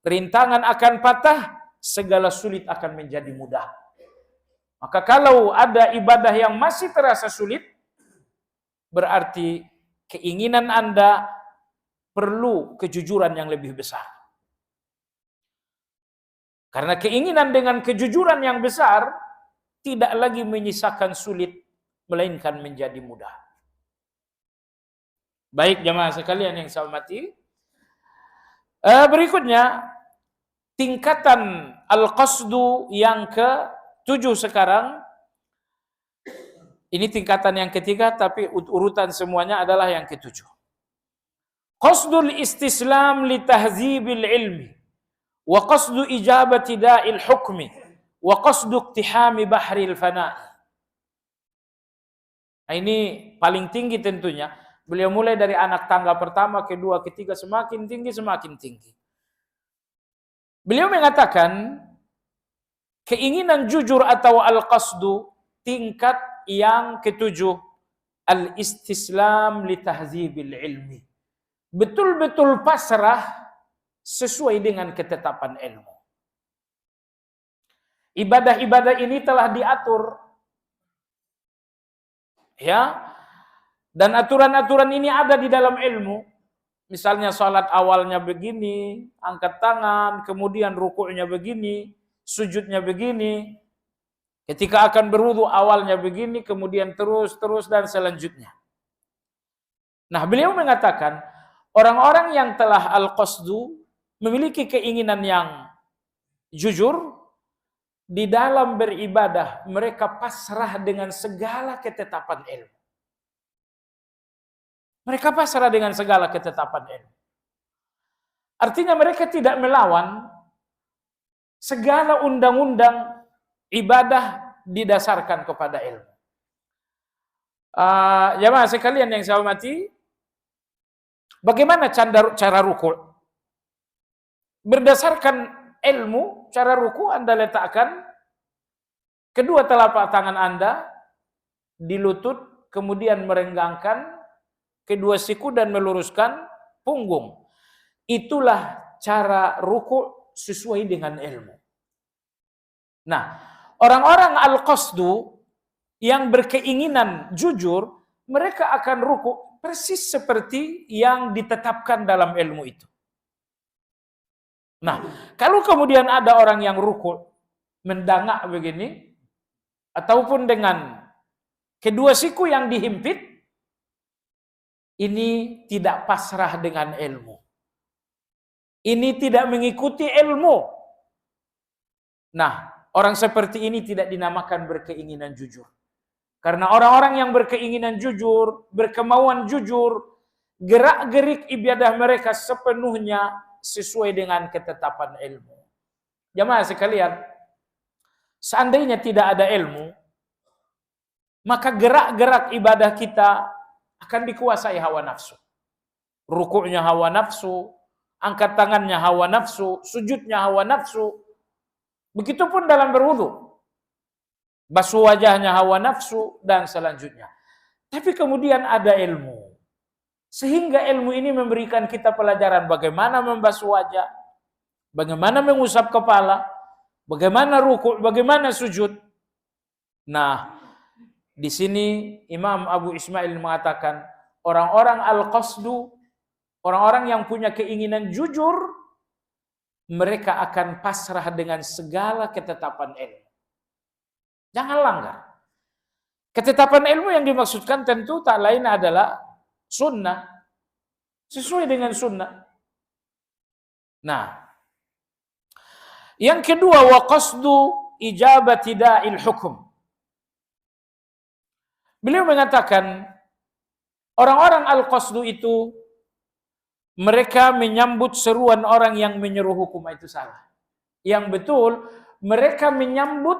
Speaker 1: rintangan akan patah, segala sulit akan menjadi mudah. Maka kalau ada ibadah yang masih terasa sulit, berarti keinginan Anda perlu kejujuran yang lebih besar. Karena keinginan dengan kejujuran yang besar tidak lagi menyisakan sulit, melainkan menjadi mudah. Baik jemaah sekalian yang saya hormati. Berikutnya, tingkatan al-qasdu yang ke-7 sekarang. Ini tingkatan yang ketiga, tapi urutan semuanya adalah yang ke-7. Qasdul istislam li tahzibil ilmi, wa qasdu ijabati da'il hukmi, wa qasdu iqtihami bahril fana. Ini paling tinggi tentunya. Beliau mulai dari anak tangga pertama, kedua, ketiga, semakin tinggi, semakin tinggi. Beliau mengatakan, keinginan jujur atau al-qasdu, tingkat yang ke-7, al-istislam li tahzibil ilmi. Betul-betul pasrah sesuai dengan ketetapan ilmu. Ibadah-ibadah ini telah diatur, ya, dan aturan-aturan ini ada di dalam ilmu. Misalnya salat awalnya begini, angkat tangan, kemudian rukuknya begini, sujudnya begini. Ketika akan berwudu awalnya begini, kemudian terus dan selanjutnya. Nah, beliau mengatakan orang-orang yang telah al-qasdu memiliki keinginan yang jujur di dalam beribadah, mereka pasrah dengan segala ketetapan ilmu. Mereka pasrah dengan segala ketetapan ilmu. Artinya mereka tidak melawan segala undang-undang ibadah didasarkan kepada ilmu. Jemaah sekalian yang saya hormati, bagaimana cara ruku'? Berdasarkan ilmu, cara ruku' Anda letakkan kedua telapak tangan Anda di lutut, kemudian merenggangkan kedua siku dan meluruskan punggung. Itulah cara ruku' sesuai dengan ilmu. Nah, orang-orang al-qasdu yang berkeinginan jujur, mereka akan ruku' persis seperti yang ditetapkan dalam ilmu itu. Nah, kalau kemudian ada orang yang ruku' mendangak begini, ataupun dengan kedua siku yang dihimpit, ini tidak pasrah dengan ilmu. Ini tidak mengikuti ilmu. Nah, orang seperti ini tidak dinamakan berkeinginan jujur. Karena orang-orang yang berkeinginan jujur, berkemauan jujur, gerak-gerik ibadah mereka sepenuhnya sesuai dengan ketetapan ilmu. Jamaah sekalian, seandainya tidak ada ilmu, maka gerak-gerak ibadah kita akan dikuasai hawa nafsu. Rukuknya hawa nafsu, angkat tangannya hawa nafsu, sujudnya hawa nafsu. Begitupun dalam berwudu. Basuh wajahnya hawa nafsu dan selanjutnya. Tapi kemudian ada ilmu. Sehingga ilmu ini memberikan kita pelajaran bagaimana membasuh wajah, bagaimana mengusap kepala, bagaimana rukuk, bagaimana sujud. Nah, di sini Imam Abu Ismail mengatakan orang-orang al-qasdu, orang-orang yang punya keinginan jujur, mereka akan pasrah dengan segala ketetapan ilmu. Jangan langgar. Ketetapan ilmu yang dimaksudkan tentu tak lain adalah sunnah. Sesuai dengan sunnah. Nah, yang kedua, wa qasdu ijabati da'il hukum. Beliau mengatakan orang-orang al-qasdu itu mereka menyambut seruan orang yang menyeru hukum, itu salah. Yang betul, mereka menyambut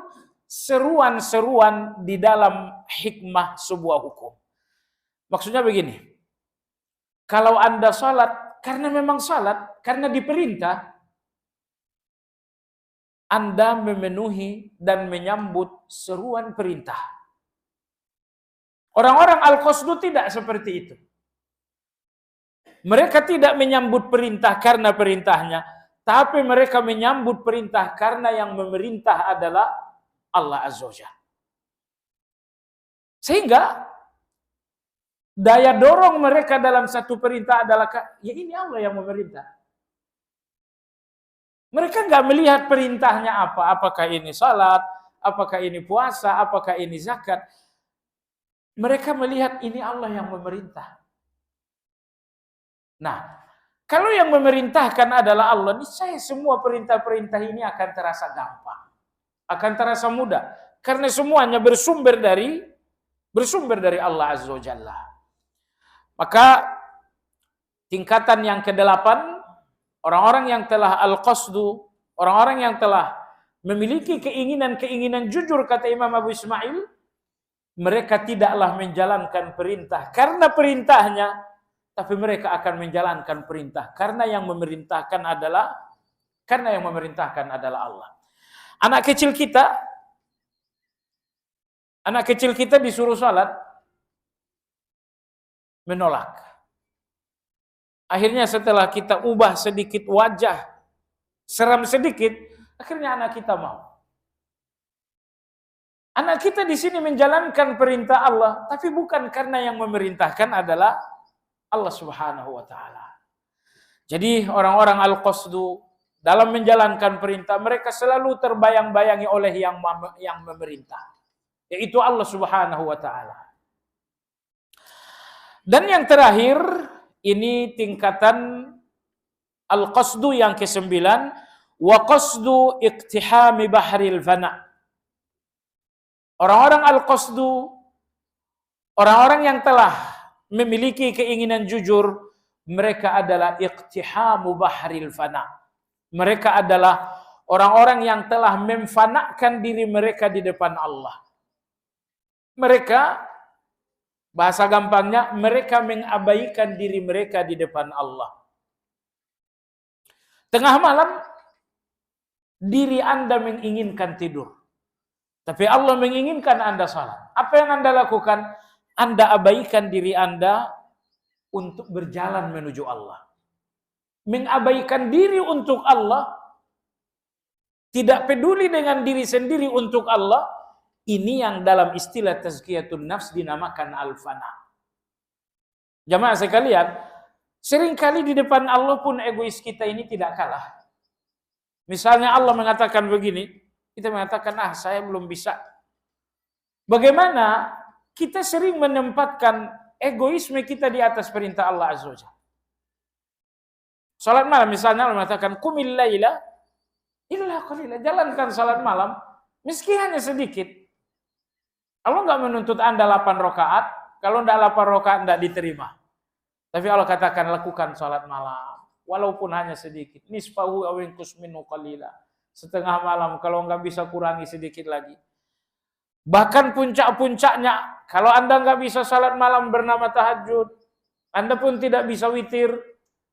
Speaker 1: seruan-seruan di dalam hikmah sebuah hukum. Maksudnya begini, kalau Anda salat karena memang salat, karena diperintah, Anda memenuhi dan menyambut seruan perintah. Orang-orang Al-Qasdu tidak seperti itu. Mereka tidak menyambut perintah karena perintahnya, tapi mereka menyambut perintah karena yang memerintah adalah Allah Azza wa Jalla. Sehingga daya dorong mereka dalam satu perintah adalah, ya ini Allah yang memerintah. Mereka nggak melihat perintahnya apa, apakah ini salat, apakah ini puasa, apakah ini zakat. Mereka melihat ini Allah yang memerintah. Nah, kalau yang memerintahkan adalah Allah, niscaya semua perintah-perintah ini akan terasa gampang, akan terasa mudah, karena semuanya bersumber dari Allah Azza wa Jalla. Maka tingkatan yang ke-8, orang-orang yang telah al-qasdu, orang-orang yang telah memiliki keinginan-keinginan jujur, kata Imam Abu Ismail, mereka tidaklah menjalankan perintah karena perintahnya, tapi mereka akan menjalankan perintah karena yang memerintahkan adalah Allah. Anak kecil kita disuruh salat, menolak. Akhirnya setelah kita ubah sedikit wajah, seram sedikit, akhirnya anak kita mau. Anak kita di sini menjalankan perintah Allah, tapi bukan karena yang memerintahkan adalah Allah Subhanahu wa taala. Jadi orang-orang Al-Qasdu dalam menjalankan perintah, mereka selalu terbayang-bayangi oleh yang memerintah, yaitu Allah Subhanahu wa taala. Dan yang terakhir, ini tingkatan al-qasdu yang ke-9, wa qasdu iqtihami bahril fana. Orang-orang al-qasdu, orang-orang yang telah memiliki keinginan jujur, mereka adalah iqtihamu bahril fana. Mereka adalah orang-orang yang telah memfanakan diri mereka di depan Allah. Mereka, bahasa gampangnya, mereka mengabaikan diri mereka di depan Allah. Tengah malam, diri Anda menginginkan tidur, tapi Allah menginginkan Anda salat. Apa yang Anda lakukan? Anda abaikan diri Anda untuk berjalan menuju Allah. Mengabaikan diri untuk Allah, tidak peduli dengan diri sendiri untuk Allah, ini yang dalam istilah tazkiyatun nafs dinamakan al-fana. Jamaah sekalian, seringkali di depan Allah pun egois kita ini tidak kalah. Misalnya Allah mengatakan begini, kita mengatakan, saya belum bisa. Bagaimana kita sering menempatkan egoisme kita di atas perintah Allah Azza wa Jalla. Salat malam misalnya Allah mengatakan, qumil laila illa qalila, jalankan salat malam meski hanya sedikit. Allah nggak menuntut Anda 8 rakaat, kalau tidak 8 rakaat tidak diterima. Tapi Allah katakan lakukan salat malam, walaupun hanya sedikit. Nisfahu aw inqus minhu qalila. Setengah malam, kalau nggak bisa kurangi sedikit lagi. Bahkan puncak-puncaknya, kalau Anda nggak bisa salat malam bernama tahajud, Anda pun tidak bisa witir,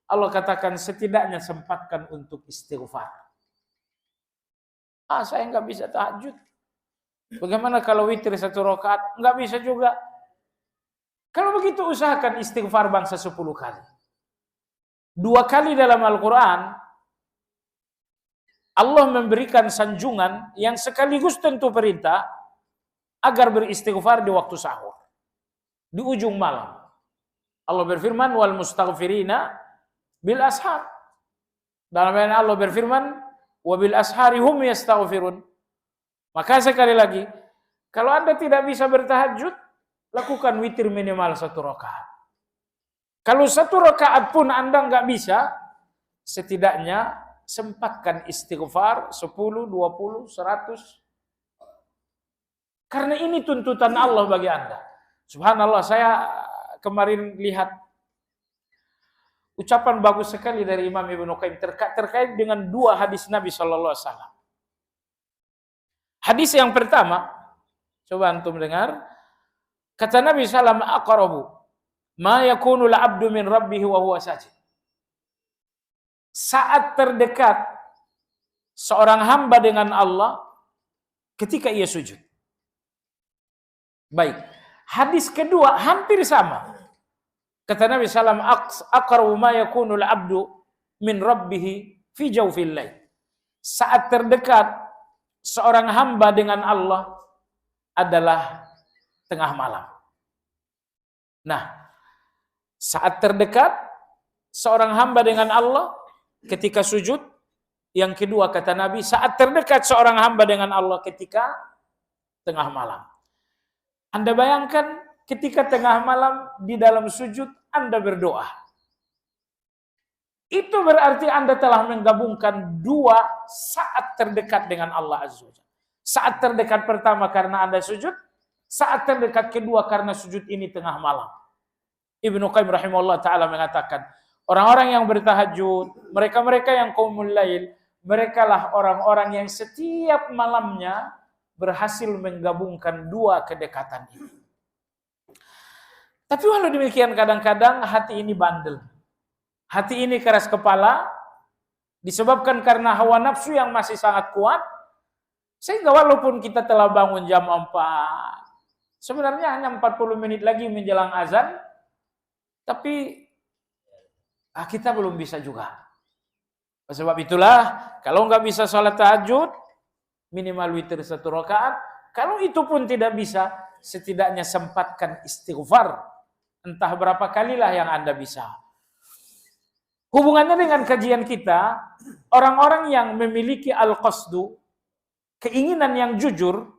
Speaker 1: Allah katakan setidaknya sempatkan untuk istighfar. Saya nggak bisa tahajud. Bagaimana kalau witir 1 rakaat? Nggak bisa juga. Kalau begitu usahakan istighfar bangsa 10 kali. 2 kali dalam Al-Quran, Allah memberikan sanjungan yang sekaligus tentu perintah agar beristighfar di waktu sahur, di ujung malam. Allah berfirman, wal mustaghfirina bil ashar. Dalam ayat Allah berfirman, wa bil ashari hum yastaghfirun. Maka sekali lagi, kalau Anda tidak bisa bertahajud, lakukan witir minimal 1 rakaat. Kalau 1 rakaat pun Anda nggak bisa, setidaknya sempatkan istighfar 10, 20, 100. Karena ini tuntutan Allah bagi Anda. Subhanallah, saya kemarin lihat ucapan bagus sekali dari Imam Ibnu Qayyim terkait dengan 2 hadis Nabi sallallahu alaihi wasallam. Hadis yang pertama, coba antum dengar. Kata Nabi sallallahu alaihi wasallam, aqrabu Ma yakunul abdu min rabbih wa huwa sajid. Saat terdekat seorang hamba dengan Allah ketika ia sujud. Baik. Hadis kedua hampir sama. Kata Nabi sallallahu alaihi wasallam, aqrabu ma yakunul abdu min rabbih fi jawfil lail. Saat terdekat seorang hamba dengan Allah adalah tengah malam. Nah, saat terdekat seorang hamba dengan Allah ketika sujud. Yang kedua kata Nabi, saat terdekat seorang hamba dengan Allah ketika tengah malam. Anda bayangkan ketika tengah malam di dalam sujud Anda berdoa. Itu berarti Anda telah menggabungkan dua saat terdekat dengan Allah Azza wa Jalla. Saat terdekat pertama karena Anda sujud, saat terdekat kedua karena sujud ini tengah malam. Ibnu Qayyim rahimahullah ta'ala mengatakan, orang-orang yang bertahajud, mereka-mereka yang qaumul lail, merekalah orang-orang yang setiap malamnya berhasil menggabungkan dua kedekatan ini. Tapi walau demikian kadang-kadang hati ini bandel. Hati ini keras kepala, disebabkan karena hawa nafsu yang masih sangat kuat, sehingga walaupun kita telah bangun jam 4, sebenarnya hanya 40 menit lagi menjelang azan, tapi kita belum bisa juga. Sebab itulah, kalau nggak bisa sholat tahajud, minimal witir 1 rakaat. Kalau itu pun tidak bisa, setidaknya sempatkan istighfar. Entah berapa kalilah yang Anda bisa. Hubungannya dengan kajian kita, orang-orang yang memiliki al-qasdu, keinginan yang jujur,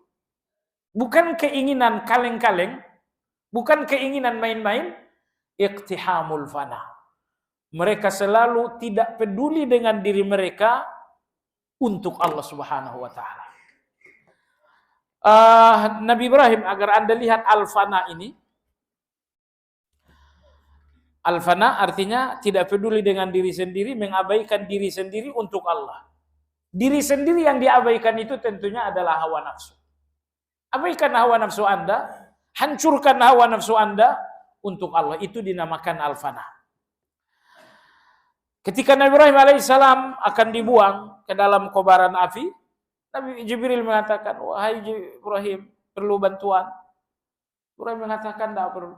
Speaker 1: bukan keinginan kaleng-kaleng, bukan keinginan main-main, iqtihamul fana. Mereka selalu tidak peduli dengan diri mereka untuk Allah Subhanahu wa taala. Nabi Ibrahim, agar Anda lihat al-fana ini. Al-fana artinya tidak peduli dengan diri sendiri, mengabaikan diri sendiri untuk Allah. Diri sendiri yang diabaikan itu tentunya adalah hawa nafsu. Abaikan hawa nafsu Anda, hancurkan hawa nafsu Anda untuk Allah. Itu dinamakan al-fana. Ketika Nabi Ibrahim alaihissalam akan dibuang ke dalam kobaran api, Nabi Jibril mengatakan, wahai Ibrahim, perlu bantuan. Ibrahim mengatakan, tidak perlu.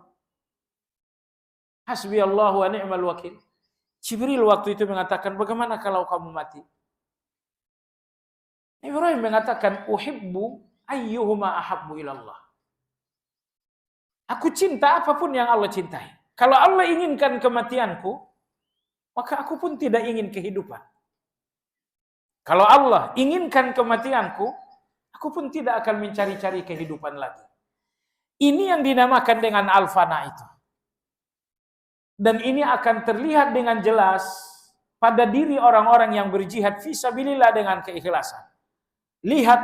Speaker 1: Hasbi Allah wa ni'mal wakil. Jibril waktu itu mengatakan, bagaimana kalau kamu mati? Ibrahim mengatakan, uhibbu ayyuhuma ahabbu ilallah. Aku cinta apapun yang Allah cintai. Kalau Allah inginkan kematianku, maka aku pun tidak ingin kehidupan. Kalau Allah inginkan kematianku, aku pun tidak akan mencari-cari kehidupan lagi. Ini yang dinamakan dengan al-fana itu. Dan ini akan terlihat dengan jelas pada diri orang-orang yang berjihad fisabilillah dengan keikhlasan. Lihat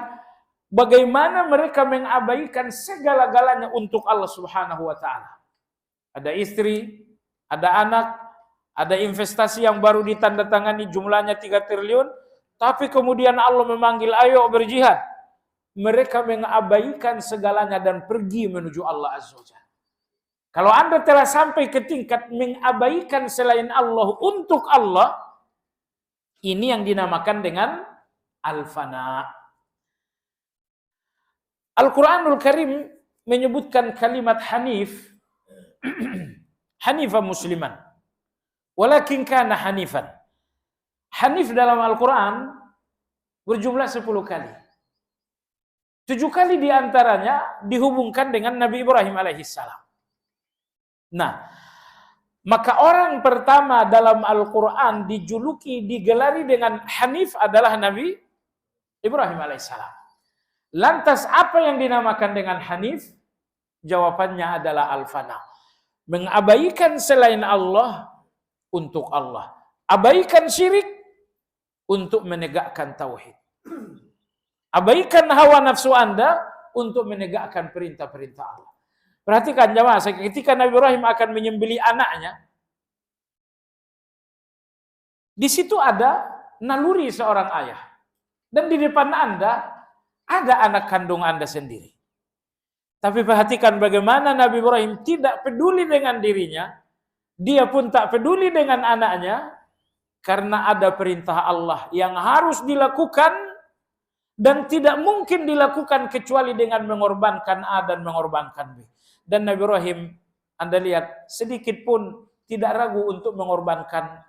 Speaker 1: bagaimana mereka mengabaikan segala-galanya untuk Allah Subhanahu wa taala. Ada istri, ada anak, ada investasi yang baru ditandatangani jumlahnya 3 triliun, tapi kemudian Allah memanggil, ayo berjihad. Mereka mengabaikan segalanya dan pergi menuju Allah Azza wa Jalla. Kalau Anda telah sampai ke tingkat mengabaikan selain Allah untuk Allah, ini yang dinamakan dengan al-fana. Al-Quranul Karim menyebutkan kalimat hanif, hanifah musliman. Walakin kana hanifan. Hanif dalam Al-Quran berjumlah 10 kali. 7 kali diantaranya dihubungkan dengan Nabi Ibrahim alaihissalam. Nah, maka orang pertama dalam Al-Quran dijuluki, digelari dengan hanif adalah Nabi Ibrahim alaihissalam. Lantas apa yang dinamakan dengan hanif? Jawabannya adalah al-fana. Mengabaikan selain Allah untuk Allah. Abaikan syirik untuk menegakkan tauhid. Abaikan hawa nafsu Anda untuk menegakkan perintah-perintah Allah. Perhatikan jemaah, ketika Nabi Ibrahim akan menyembelih anaknya, di situ ada naluri seorang ayah. Dan di depan Anda ada anak kandung Anda sendiri. Tapi perhatikan bagaimana Nabi Ibrahim tidak peduli dengan dirinya, dia pun tak peduli dengan anaknya, karena ada perintah Allah yang harus dilakukan dan tidak mungkin dilakukan kecuali dengan mengorbankan A dan mengorbankan B. Dan Nabi Ibrahim, Anda lihat, sedikit pun tidak ragu untuk mengorbankan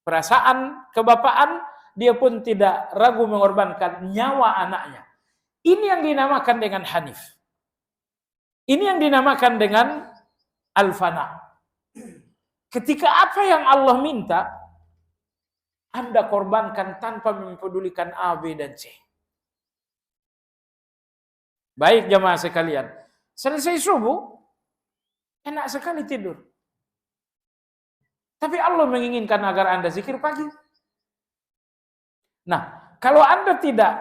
Speaker 1: perasaan kebapaan, dia pun tidak ragu mengorbankan nyawa anaknya. Ini yang dinamakan dengan Hanif. Ini yang dinamakan dengan Al-Fana. Ketika apa yang Allah minta, Anda korbankan tanpa mempedulikan A, B, dan C. Baik jamaah sekalian, selesai subuh, enak sekali tidur. Tapi Allah menginginkan agar Anda zikir pagi. Nah, kalau Anda tidak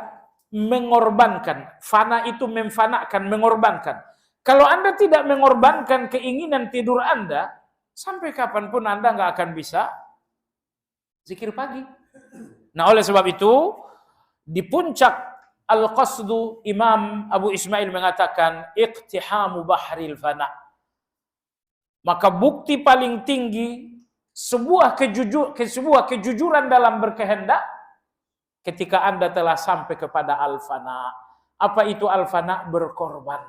Speaker 1: mengorbankan, fana itu memfanakan, mengorbankan. Kalau Anda tidak mengorbankan keinginan tidur Anda, sampai kapanpun Anda nggak akan bisa zikir pagi. Nah, oleh sebab itu, di puncak Al-Qasdu, Imam Abu Ismail mengatakan, iqtihamu bahril fana. Maka bukti paling tinggi sebuah kejujuran dalam berkehendak ketika Anda telah sampai kepada al-fana. Apa itu al-fana? Berkorban.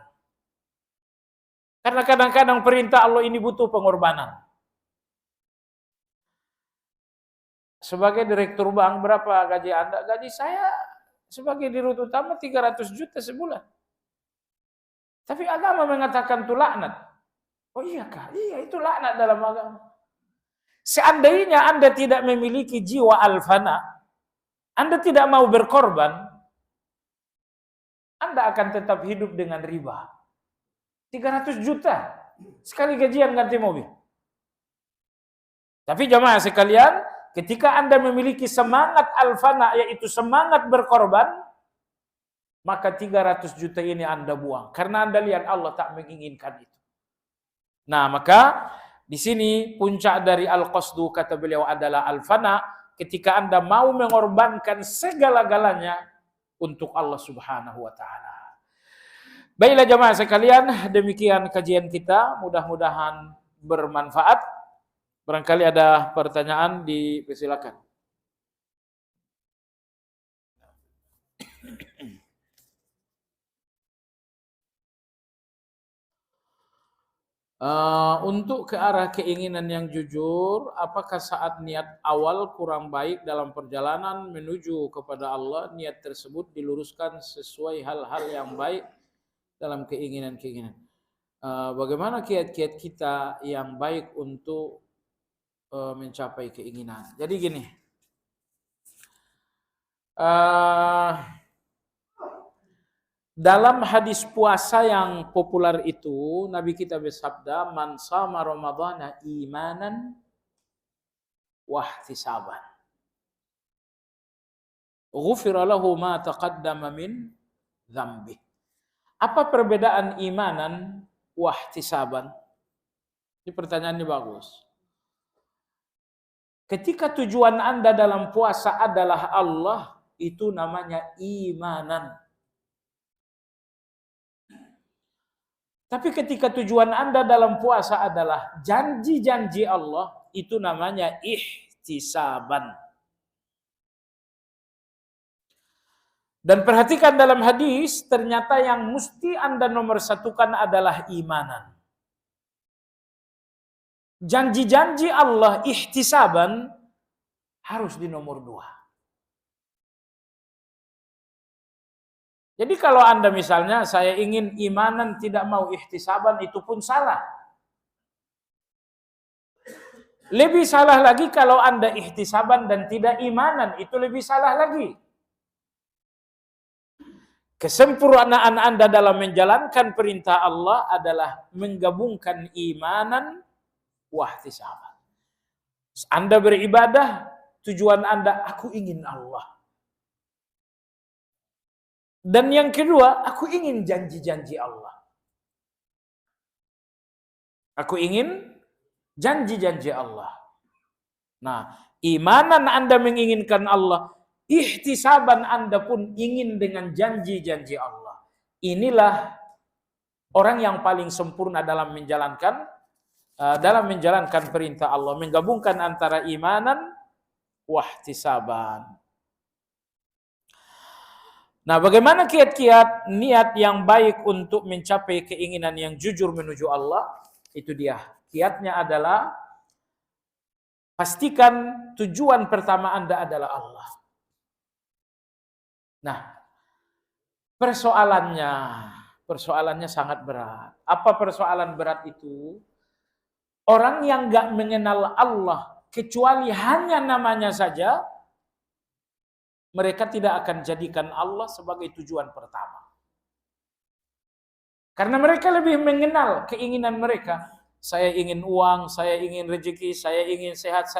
Speaker 1: Karena kadang-kadang perintah Allah ini butuh pengorbanan. Sebagai direktur bank, berapa gaji Anda? Gaji saya sebagai dirut utama 300 juta sebulan. Tapi agama mengatakan itu laknat. Oh iya kah? Iya, itu laknat dalam agama. Seandainya Anda tidak memiliki jiwa al-fana, Anda tidak mau berkorban, Anda akan tetap hidup dengan riba. 300 juta sekali gajian ganti mobil. Tapi jamaah sekalian, ketika Anda memiliki semangat al-fana, yaitu semangat berkorban, maka 300 juta ini Anda buang. Karena Anda lihat Allah tak menginginkan itu. Nah, maka di sini puncak dari al-qasdu, kata beliau, adalah al-fana, ketika Anda mau mengorbankan segala-galanya untuk Allah Subhanahu wa taala. Baiklah jamaah sekalian, demikian kajian kita, mudah-mudahan bermanfaat. Barangkali ada pertanyaan, dipersilakan. Untuk ke arah keinginan yang jujur, apakah saat niat awal kurang baik dalam perjalanan menuju kepada Allah, niat tersebut diluruskan sesuai hal-hal yang baik dalam keinginan-keinginan? Bagaimana kiat-kiat kita yang baik untuk mencapai keinginan? Jadi gini, dalam hadis puasa yang populer itu, Nabi kita bersabda, man shama ramadhana imanan wa ihtisaban, ghufira lahu ma taqaddama min dzambi. Apa perbedaan imanan wa ihtisaban? Ini pertanyaannya bagus. Ketika tujuan Anda dalam puasa adalah Allah, itu namanya imanan. Tapi ketika tujuan Anda dalam puasa adalah janji-janji Allah, itu namanya ihtisaban. Dan perhatikan dalam hadis, ternyata yang mesti Anda nomor satukan adalah imanan. Janji-janji Allah ihtisaban harus di nomor 2. Jadi kalau Anda misalnya, saya ingin imanan tidak mau ihtisaban, itu pun salah. Lebih salah lagi kalau Anda ihtisaban dan tidak imanan, itu lebih salah lagi. Kesempurnaan Anda dalam menjalankan perintah Allah adalah menggabungkan imanan wa ihtisaban. Anda beribadah, tujuan Anda, aku ingin Allah. Dan yang kedua, aku ingin janji-janji Allah. Aku ingin janji-janji Allah. Nah, imanan Anda menginginkan Allah, ihtisaban Anda pun ingin dengan janji-janji Allah. Inilah orang yang paling sempurna dalam menjalankan perintah Allah, menggabungkan antara imanan wahtisaban. Nah, bagaimana kiat-kiat niat yang baik untuk mencapai keinginan yang jujur menuju Allah? Itu dia. Kiatnya adalah pastikan tujuan pertama Anda adalah Allah. Nah, persoalannya sangat berat. Apa persoalan berat itu? Orang yang gak mengenal Allah kecuali hanya namanya saja, mereka tidak akan jadikan Allah sebagai tujuan pertama. Karena mereka lebih mengenal keinginan mereka. Saya ingin uang, saya ingin rezeki, saya ingin sehat.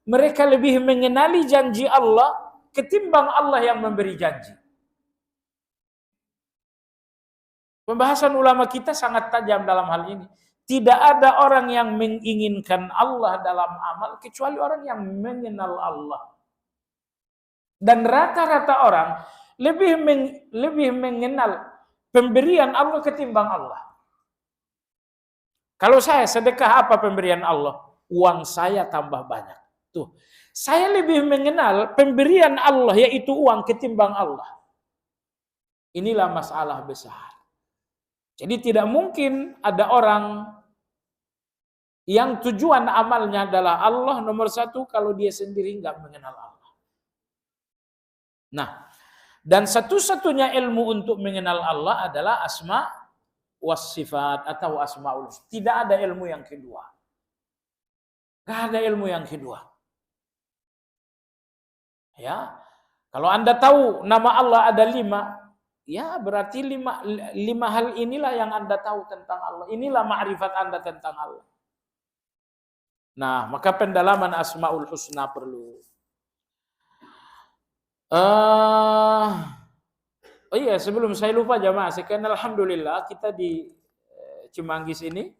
Speaker 1: Mereka lebih mengenali janji Allah ketimbang Allah yang memberi janji. Pembahasan ulama kita sangat tajam dalam hal ini. Tidak ada orang yang menginginkan Allah dalam amal kecuali orang yang mengenal Allah. Dan rata-rata orang lebih mengenal pemberian Allah ketimbang Allah. Kalau saya sedekah, apa pemberian Allah? Uang saya tambah banyak. Tuh, saya lebih mengenal pemberian Allah yaitu uang ketimbang Allah. Inilah masalah besar. Jadi tidak mungkin ada orang yang tujuan amalnya adalah Allah nomor satu kalau dia sendiri nggak mengenal Allah. Nah, dan satu-satunya ilmu untuk mengenal Allah adalah asma was sifat atau asmaul. Tidak ada ilmu yang kedua. Nggak ada ilmu yang kedua. Ya, kalau Anda tahu nama Allah ada 5. Ya, berarti lima hal inilah yang Anda tahu tentang Allah. Inilah ma'rifat Anda tentang Allah. Nah, maka pendalaman Asmaul Husna perlu. Oh iya, sebelum saya lupa jamaah, sekian alhamdulillah kita di Cimanggis ini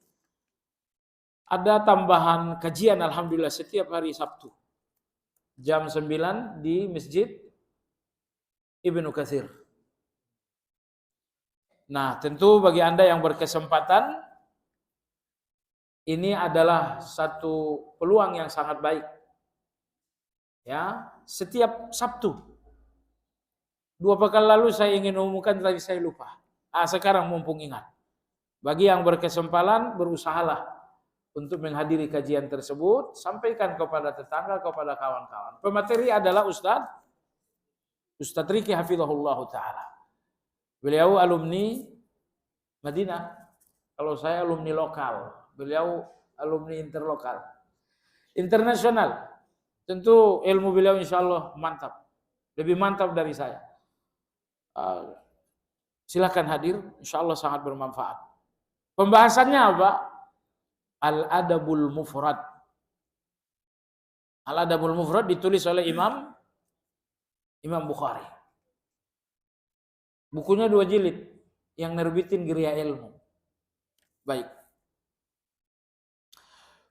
Speaker 1: ada tambahan kajian alhamdulillah setiap hari Sabtu. Jam 9 di Masjid Ibnu Katsir. Nah, tentu bagi Anda yang berkesempatan, ini adalah satu peluang yang sangat baik. Ya, setiap Sabtu. 2 pekan lalu saya ingin umumkan, tapi saya lupa. Sekarang mumpung ingat. Bagi yang berkesempatan, berusahalah untuk menghadiri kajian tersebut, sampaikan kepada tetangga, kepada kawan-kawan. Pemateri adalah Ustadz Riki hafizahullah ta'ala. Beliau alumni Madinah. Kalau saya alumni lokal, beliau alumni interlokal. Internasional. Tentu ilmu beliau insya Allah mantap. Lebih mantap dari saya. Silakan hadir, insya Allah sangat bermanfaat. Pembahasannya apa? Al-Adabul Mufrad. Al-Adabul Mufrad ditulis oleh Imam Bukhari. Bukunya 2 jilid yang nerbitin Geria Ilmu. Baik.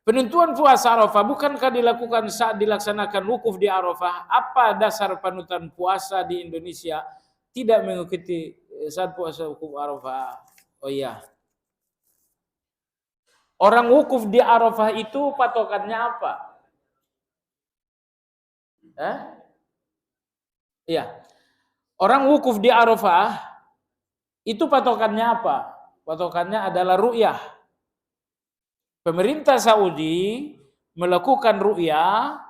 Speaker 1: Penentuan puasa Arafah bukankah dilakukan saat dilaksanakan wukuf di Arafah? Apa dasar panutan puasa di Indonesia tidak mengikuti saat puasa wukuf Arafah? Oh iya. Orang wukuf di Arafah itu patokannya apa? Iya. Orang wukuf di Arafah itu patokannya apa? Patokannya adalah ru'yah. Pemerintah Saudi melakukan ru'yah,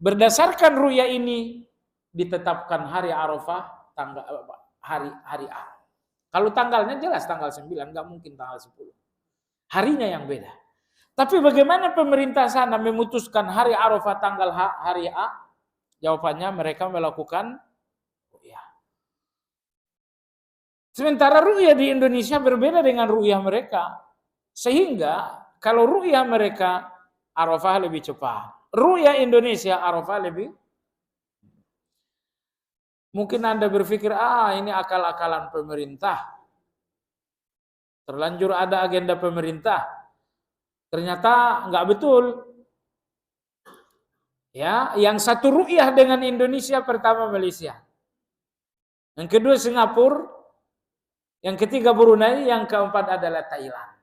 Speaker 1: berdasarkan ru'yah ini ditetapkan hari Arafah tanggal hari A. Kalau tanggalnya jelas tanggal 9, enggak mungkin tanggal 10. Harinya yang beda. Tapi bagaimana pemerintah sana memutuskan hari Arafah tanggal hari A? Jawabannya mereka melakukan ru'yah. Sementara ru'yah di Indonesia berbeda dengan ru'yah mereka. Sehingga kalau ru'yah mereka Arafah lebih cepat. Ru'yah Indonesia Arafah lebih. Mungkin Anda berpikir, ini akal-akalan pemerintah. Terlanjur ada agenda pemerintah. Ternyata enggak betul. Ya, yang satu ru'yah dengan Indonesia pertama Malaysia. Yang kedua Singapura, yang ketiga Brunei, yang keempat adalah Thailand.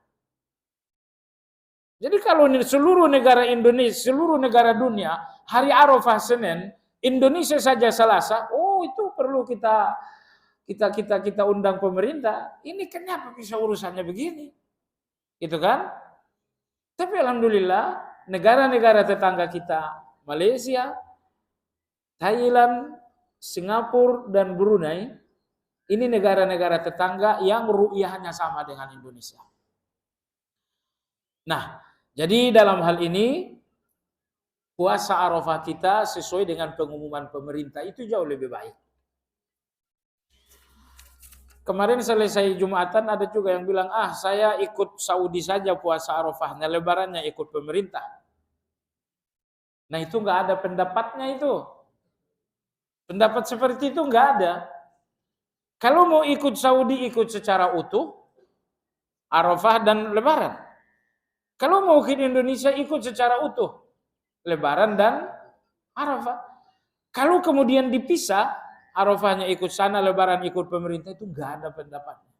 Speaker 1: Jadi kalau seluruh negara Indonesia, seluruh negara dunia, hari Arafah Senin, Indonesia saja Selasa, oh itu perlu kita undang pemerintah. Ini kenapa bisa urusannya begini? Gitu kan? Tapi alhamdulillah negara-negara tetangga kita, Malaysia, Thailand, Singapura dan Brunei, ini negara-negara tetangga yang ru'yahnya sama dengan Indonesia. Nah, jadi dalam hal ini puasa Arafah kita sesuai dengan pengumuman pemerintah itu jauh lebih baik. Kemarin selesai Jumatan ada juga yang bilang, saya ikut Saudi saja puasa Arafahnya, lebarannya ikut pemerintah. Nah itu nggak ada pendapatnya itu. Pendapat seperti itu nggak ada. Kalau mau ikut Saudi, ikut secara utuh, Arafah dan lebaran. Kalau mau ke Indonesia, ikut secara utuh, lebaran dan Arafah. Kalau kemudian dipisah, Arafahnya ikut sana, lebaran ikut pemerintah, itu nggak ada pendapatnya.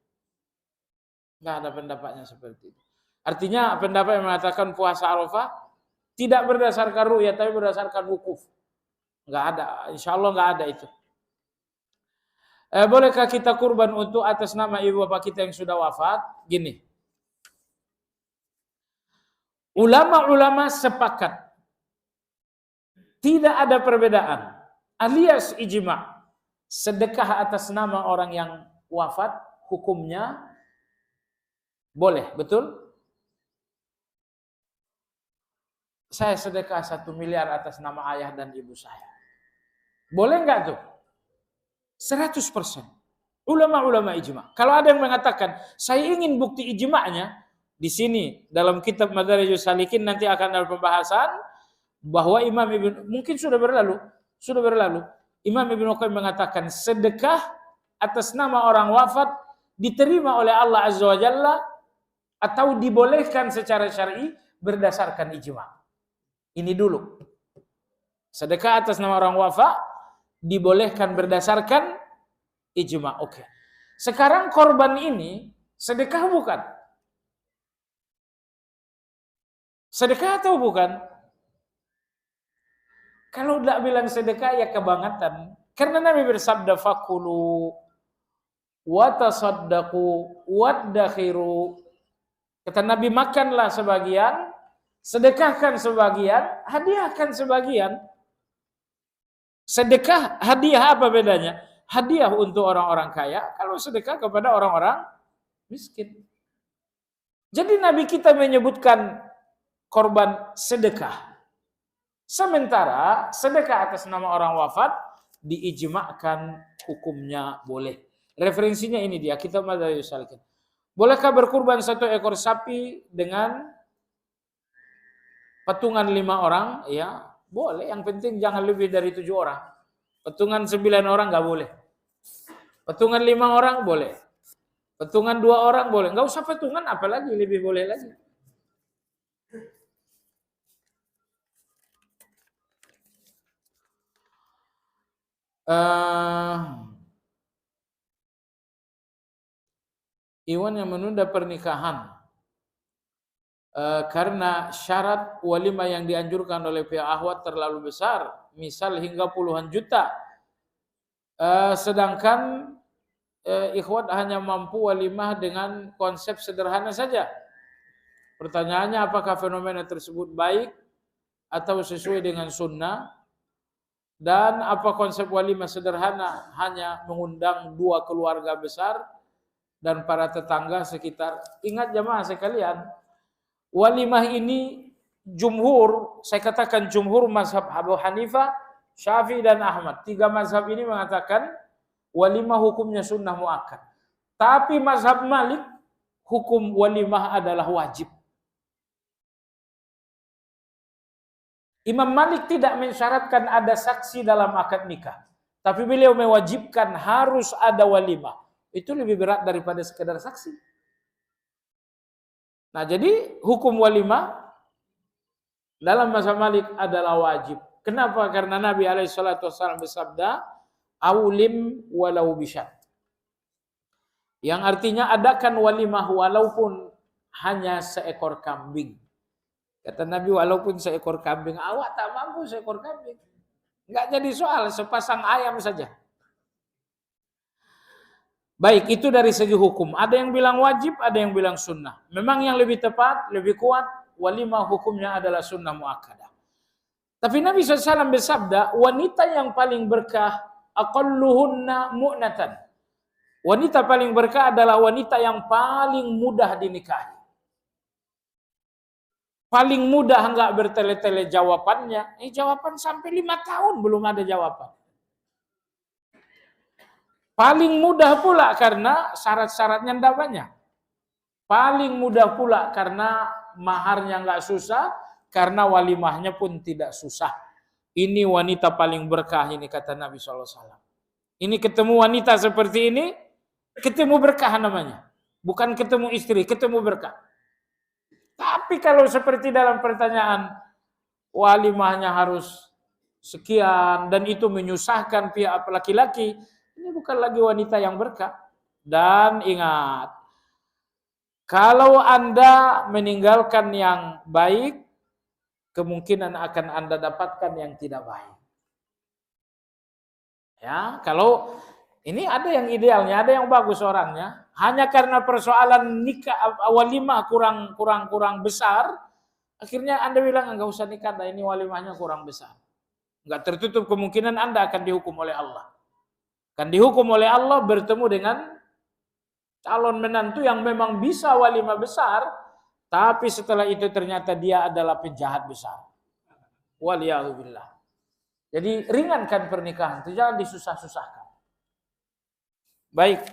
Speaker 1: Nggak ada pendapatnya seperti itu. Artinya pendapat yang mengatakan puasa Arafah tidak berdasarkan ru'yah, tapi berdasarkan wukuf. Nggak ada, insya Allah nggak ada itu. Bolehkah kita kurban untuk atas nama ibu bapak kita yang sudah wafat? Gini, ulama-ulama sepakat, tidak ada perbedaan, alias ijma'. Sedekah atas nama orang yang wafat hukumnya boleh, betul? Saya sedekah 1 miliar atas nama ayah dan ibu saya. Boleh nggak tuh? 100%. Ulama-ulama ijma'. Kalau ada yang mengatakan, saya ingin bukti ijma'nya, di sini dalam kitab Madarijus Salikin nanti akan ada pembahasan bahwa Imam Ibn, mungkin sudah berlalu. Imam Ibnu Qayyim mengatakan sedekah atas nama orang wafat diterima oleh Allah Azza wa Jalla atau dibolehkan secara syar'i berdasarkan ijma'. Ini dulu. Sedekah atas nama orang wafat dibolehkan berdasarkan ijma'. Oke. Sekarang korban ini sedekah bukan? Sedekah atau bukan? Kalau tidak bilang sedekah ya kebangetan. Karena Nabi bersabda fakulu watasaddaqu waddakhiru. Kata Nabi, makanlah sebagian, sedekahkan sebagian, hadiahkan sebagian. Sedekah, hadiah apa bedanya? Hadiah untuk orang-orang kaya, kalau sedekah kepada orang-orang miskin. Jadi Nabi kita menyebutkan korban sedekah. Sementara sedekah atas nama orang wafat diijma'kan hukumnya boleh. Referensinya ini dia, kitab Madarijus Salikin. Bolehkah berkurban 1 ekor sapi dengan patungan 5 orang? Ya, boleh. Yang penting jangan lebih dari 7 orang. Patungan 9 orang nggak boleh. Patungan 5 orang boleh. Patungan 2 orang boleh. Nggak usah patungan, apalagi lebih boleh lagi. Iwan yang menunda pernikahan karena syarat walimah yang dianjurkan oleh pihak akhwat terlalu besar, misal hingga puluhan juta, sedangkan ikhwat hanya mampu walimah dengan konsep sederhana saja. Pertanyaannya, apakah fenomena tersebut baik atau sesuai dengan sunnah? Dan apa konsep walimah sederhana hanya mengundang 2 keluarga besar dan para tetangga sekitar? Ingat jemaah sekalian, walimah ini jumhur, saya katakan jumhur mazhab Abu Hanifah, Syafi'i dan Ahmad. 3 mazhab ini mengatakan walimah hukumnya sunnah muakkad. Tapi mazhab Malik hukum walimah adalah wajib. Imam Malik tidak mensyaratkan ada saksi dalam akad nikah, tapi beliau mewajibkan harus ada walimah. Itu lebih berat daripada sekedar saksi. Nah, jadi hukum walimah dalam mazhab Malik adalah wajib. Kenapa? Karena Nabi SAW bersabda, "Aulim walau bisyat." Yang artinya adakan walimah walaupun hanya seekor kambing. Kata Nabi, walaupun seekor kambing, awak tak mampu seekor kambing. Enggak jadi soal, sepasang ayam saja. Baik, itu dari segi hukum. Ada yang bilang wajib, ada yang bilang sunnah. Memang yang lebih tepat, lebih kuat, walimah hukumnya adalah sunnah muakkadah. Tapi Nabi SAW bersabda, wanita yang paling berkah, aqalluhunna mu'natan. Wanita paling berkah adalah wanita yang paling mudah dinikahi. Paling mudah enggak bertele-tele jawabannya. Jawaban sampai 5 tahun belum ada jawaban. Paling mudah pula karena syarat-syaratnya tidak banyak. Paling mudah pula karena maharnya enggak susah, karena walimahnya pun tidak susah. Ini wanita paling berkah ini kata Nabi SAW. Ini ketemu wanita seperti ini, ketemu berkah namanya. Bukan ketemu istri, ketemu berkah. Tapi kalau seperti dalam pertanyaan, walimahnya harus sekian, dan itu menyusahkan pihak laki-laki, ini bukan lagi wanita yang berkah. Dan ingat, kalau Anda meninggalkan yang baik, kemungkinan akan Anda dapatkan yang tidak baik. Ya, kalau ini ada yang idealnya, ada yang bagus orangnya, hanya karena persoalan nikah walimah kurang besar, akhirnya Anda bilang enggak usah nikah, ini walimahnya kurang besar. Enggak tertutup kemungkinan Anda akan dihukum oleh Allah. Akan dihukum oleh Allah bertemu dengan calon menantu yang memang bisa walimah besar, tapi setelah itu ternyata dia adalah penjahat besar. Waliyahzubillah. Jadi ringankan pernikahan, jangan disusah-susahkan. Baik.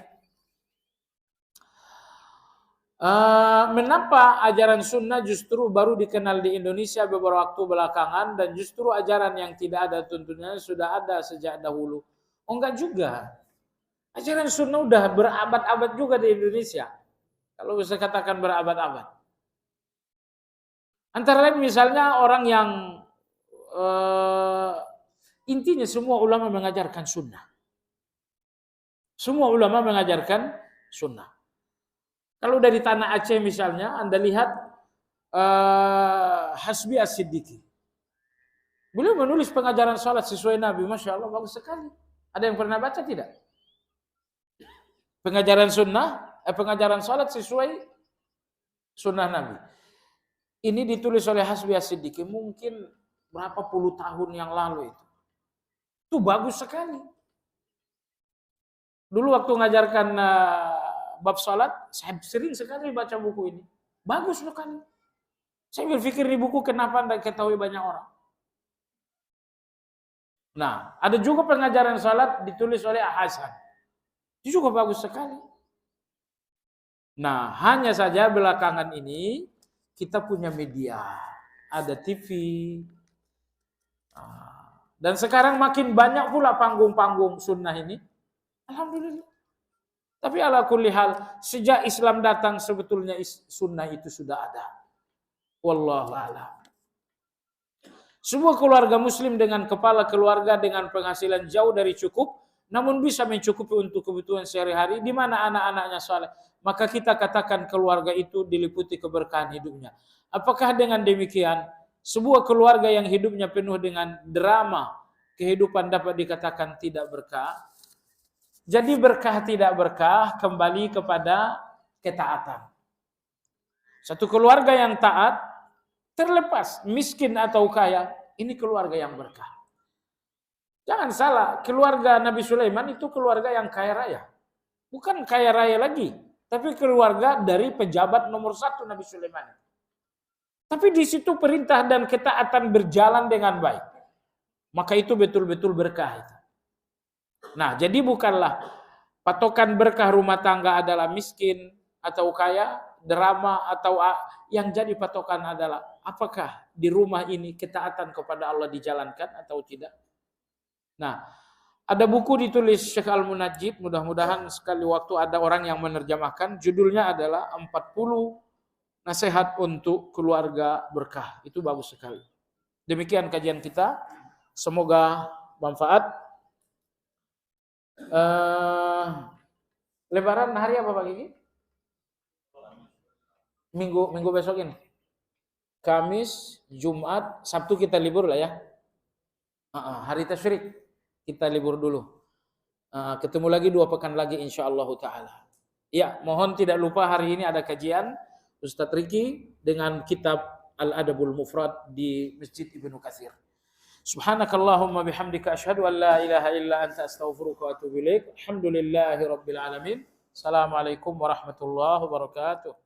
Speaker 1: Mengapa ajaran sunnah justru baru dikenal di Indonesia beberapa waktu belakangan, dan justru ajaran yang tidak ada tuntunannya sudah ada sejak dahulu? Oh enggak juga. Ajaran sunnah udah berabad-abad juga di Indonesia. Kalau bisa katakan berabad-abad. Antara lain misalnya orang yang intinya semua ulama mengajarkan sunnah. Semua ulama mengajarkan sunnah. Kalau dari tanah Aceh misalnya, Anda lihat Hasbi As-Siddiqi. Beliau menulis pengajaran salat sesuai Nabi. Masya Allah, bagus sekali. Ada yang pernah baca tidak? Pengajaran sunnah, pengajaran salat sesuai sunnah Nabi. Ini ditulis oleh Hasbi As-Siddiqi. Mungkin berapa puluh tahun yang lalu itu. Itu bagus sekali. Dulu waktu ngajarkan bab salat, saya sering sekali baca buku ini. Bagus loh kan. Saya berpikir di buku kenapa tidak ketahui banyak orang. Nah, ada juga pengajaran salat ditulis oleh Hasan. Itu juga bagus sekali. Nah, hanya saja belakangan ini kita punya media, ada TV. Dan sekarang makin banyak pula panggung-panggung sunnah ini. Alhamdulillah. Tapi ala kulli hal, sejak Islam datang sebetulnya sunnah itu sudah ada. Wallahu a'lam. Sebuah keluarga muslim dengan kepala keluarga dengan penghasilan jauh dari cukup, namun bisa mencukupi untuk kebutuhan sehari-hari, di mana anak-anaknya saleh, maka kita katakan keluarga itu diliputi keberkahan hidupnya. Apakah dengan demikian, sebuah keluarga yang hidupnya penuh dengan drama kehidupan dapat dikatakan tidak berkah? Jadi berkah tidak berkah kembali kepada ketaatan. Satu keluarga yang taat, terlepas miskin atau kaya, ini keluarga yang berkah. Jangan salah, keluarga Nabi Sulaiman itu keluarga yang kaya raya. Bukan kaya raya lagi, tapi keluarga dari pejabat nomor 1 Nabi Sulaiman. Tapi di situ perintah dan ketaatan berjalan dengan baik. Maka itu betul-betul berkah itu. Nah, jadi bukanlah patokan berkah rumah tangga adalah miskin atau kaya, drama atau yang jadi patokan adalah apakah di rumah ini ketaatan kepada Allah dijalankan atau tidak. Nah, ada buku ditulis Syekh Al-Munajjid, mudah-mudahan sekali waktu ada orang yang menerjemahkan, judulnya adalah 40 nasihat untuk keluarga berkah. Itu bagus sekali. Demikian kajian kita, semoga manfaat. Lebaran hari apa Pak Gigi? Minggu besok ini. Kamis, Jumat, Sabtu kita libur lah ya. Hari Tasyrik kita libur dulu. Ketemu lagi 2 pekan lagi insyaallah taala. Ya, mohon tidak lupa hari ini ada kajian Ustadz Riki dengan kitab Al-Adabul Mufrad di Masjid Ibnu Katsir. Subhanakallahumma bihamdika asyhadu an la ilaha illa anta astaghfiruka wa atubu ilaik. Alhamdulillahirabbil alamin. Assalamualaikum warahmatullahi wabarakatuh.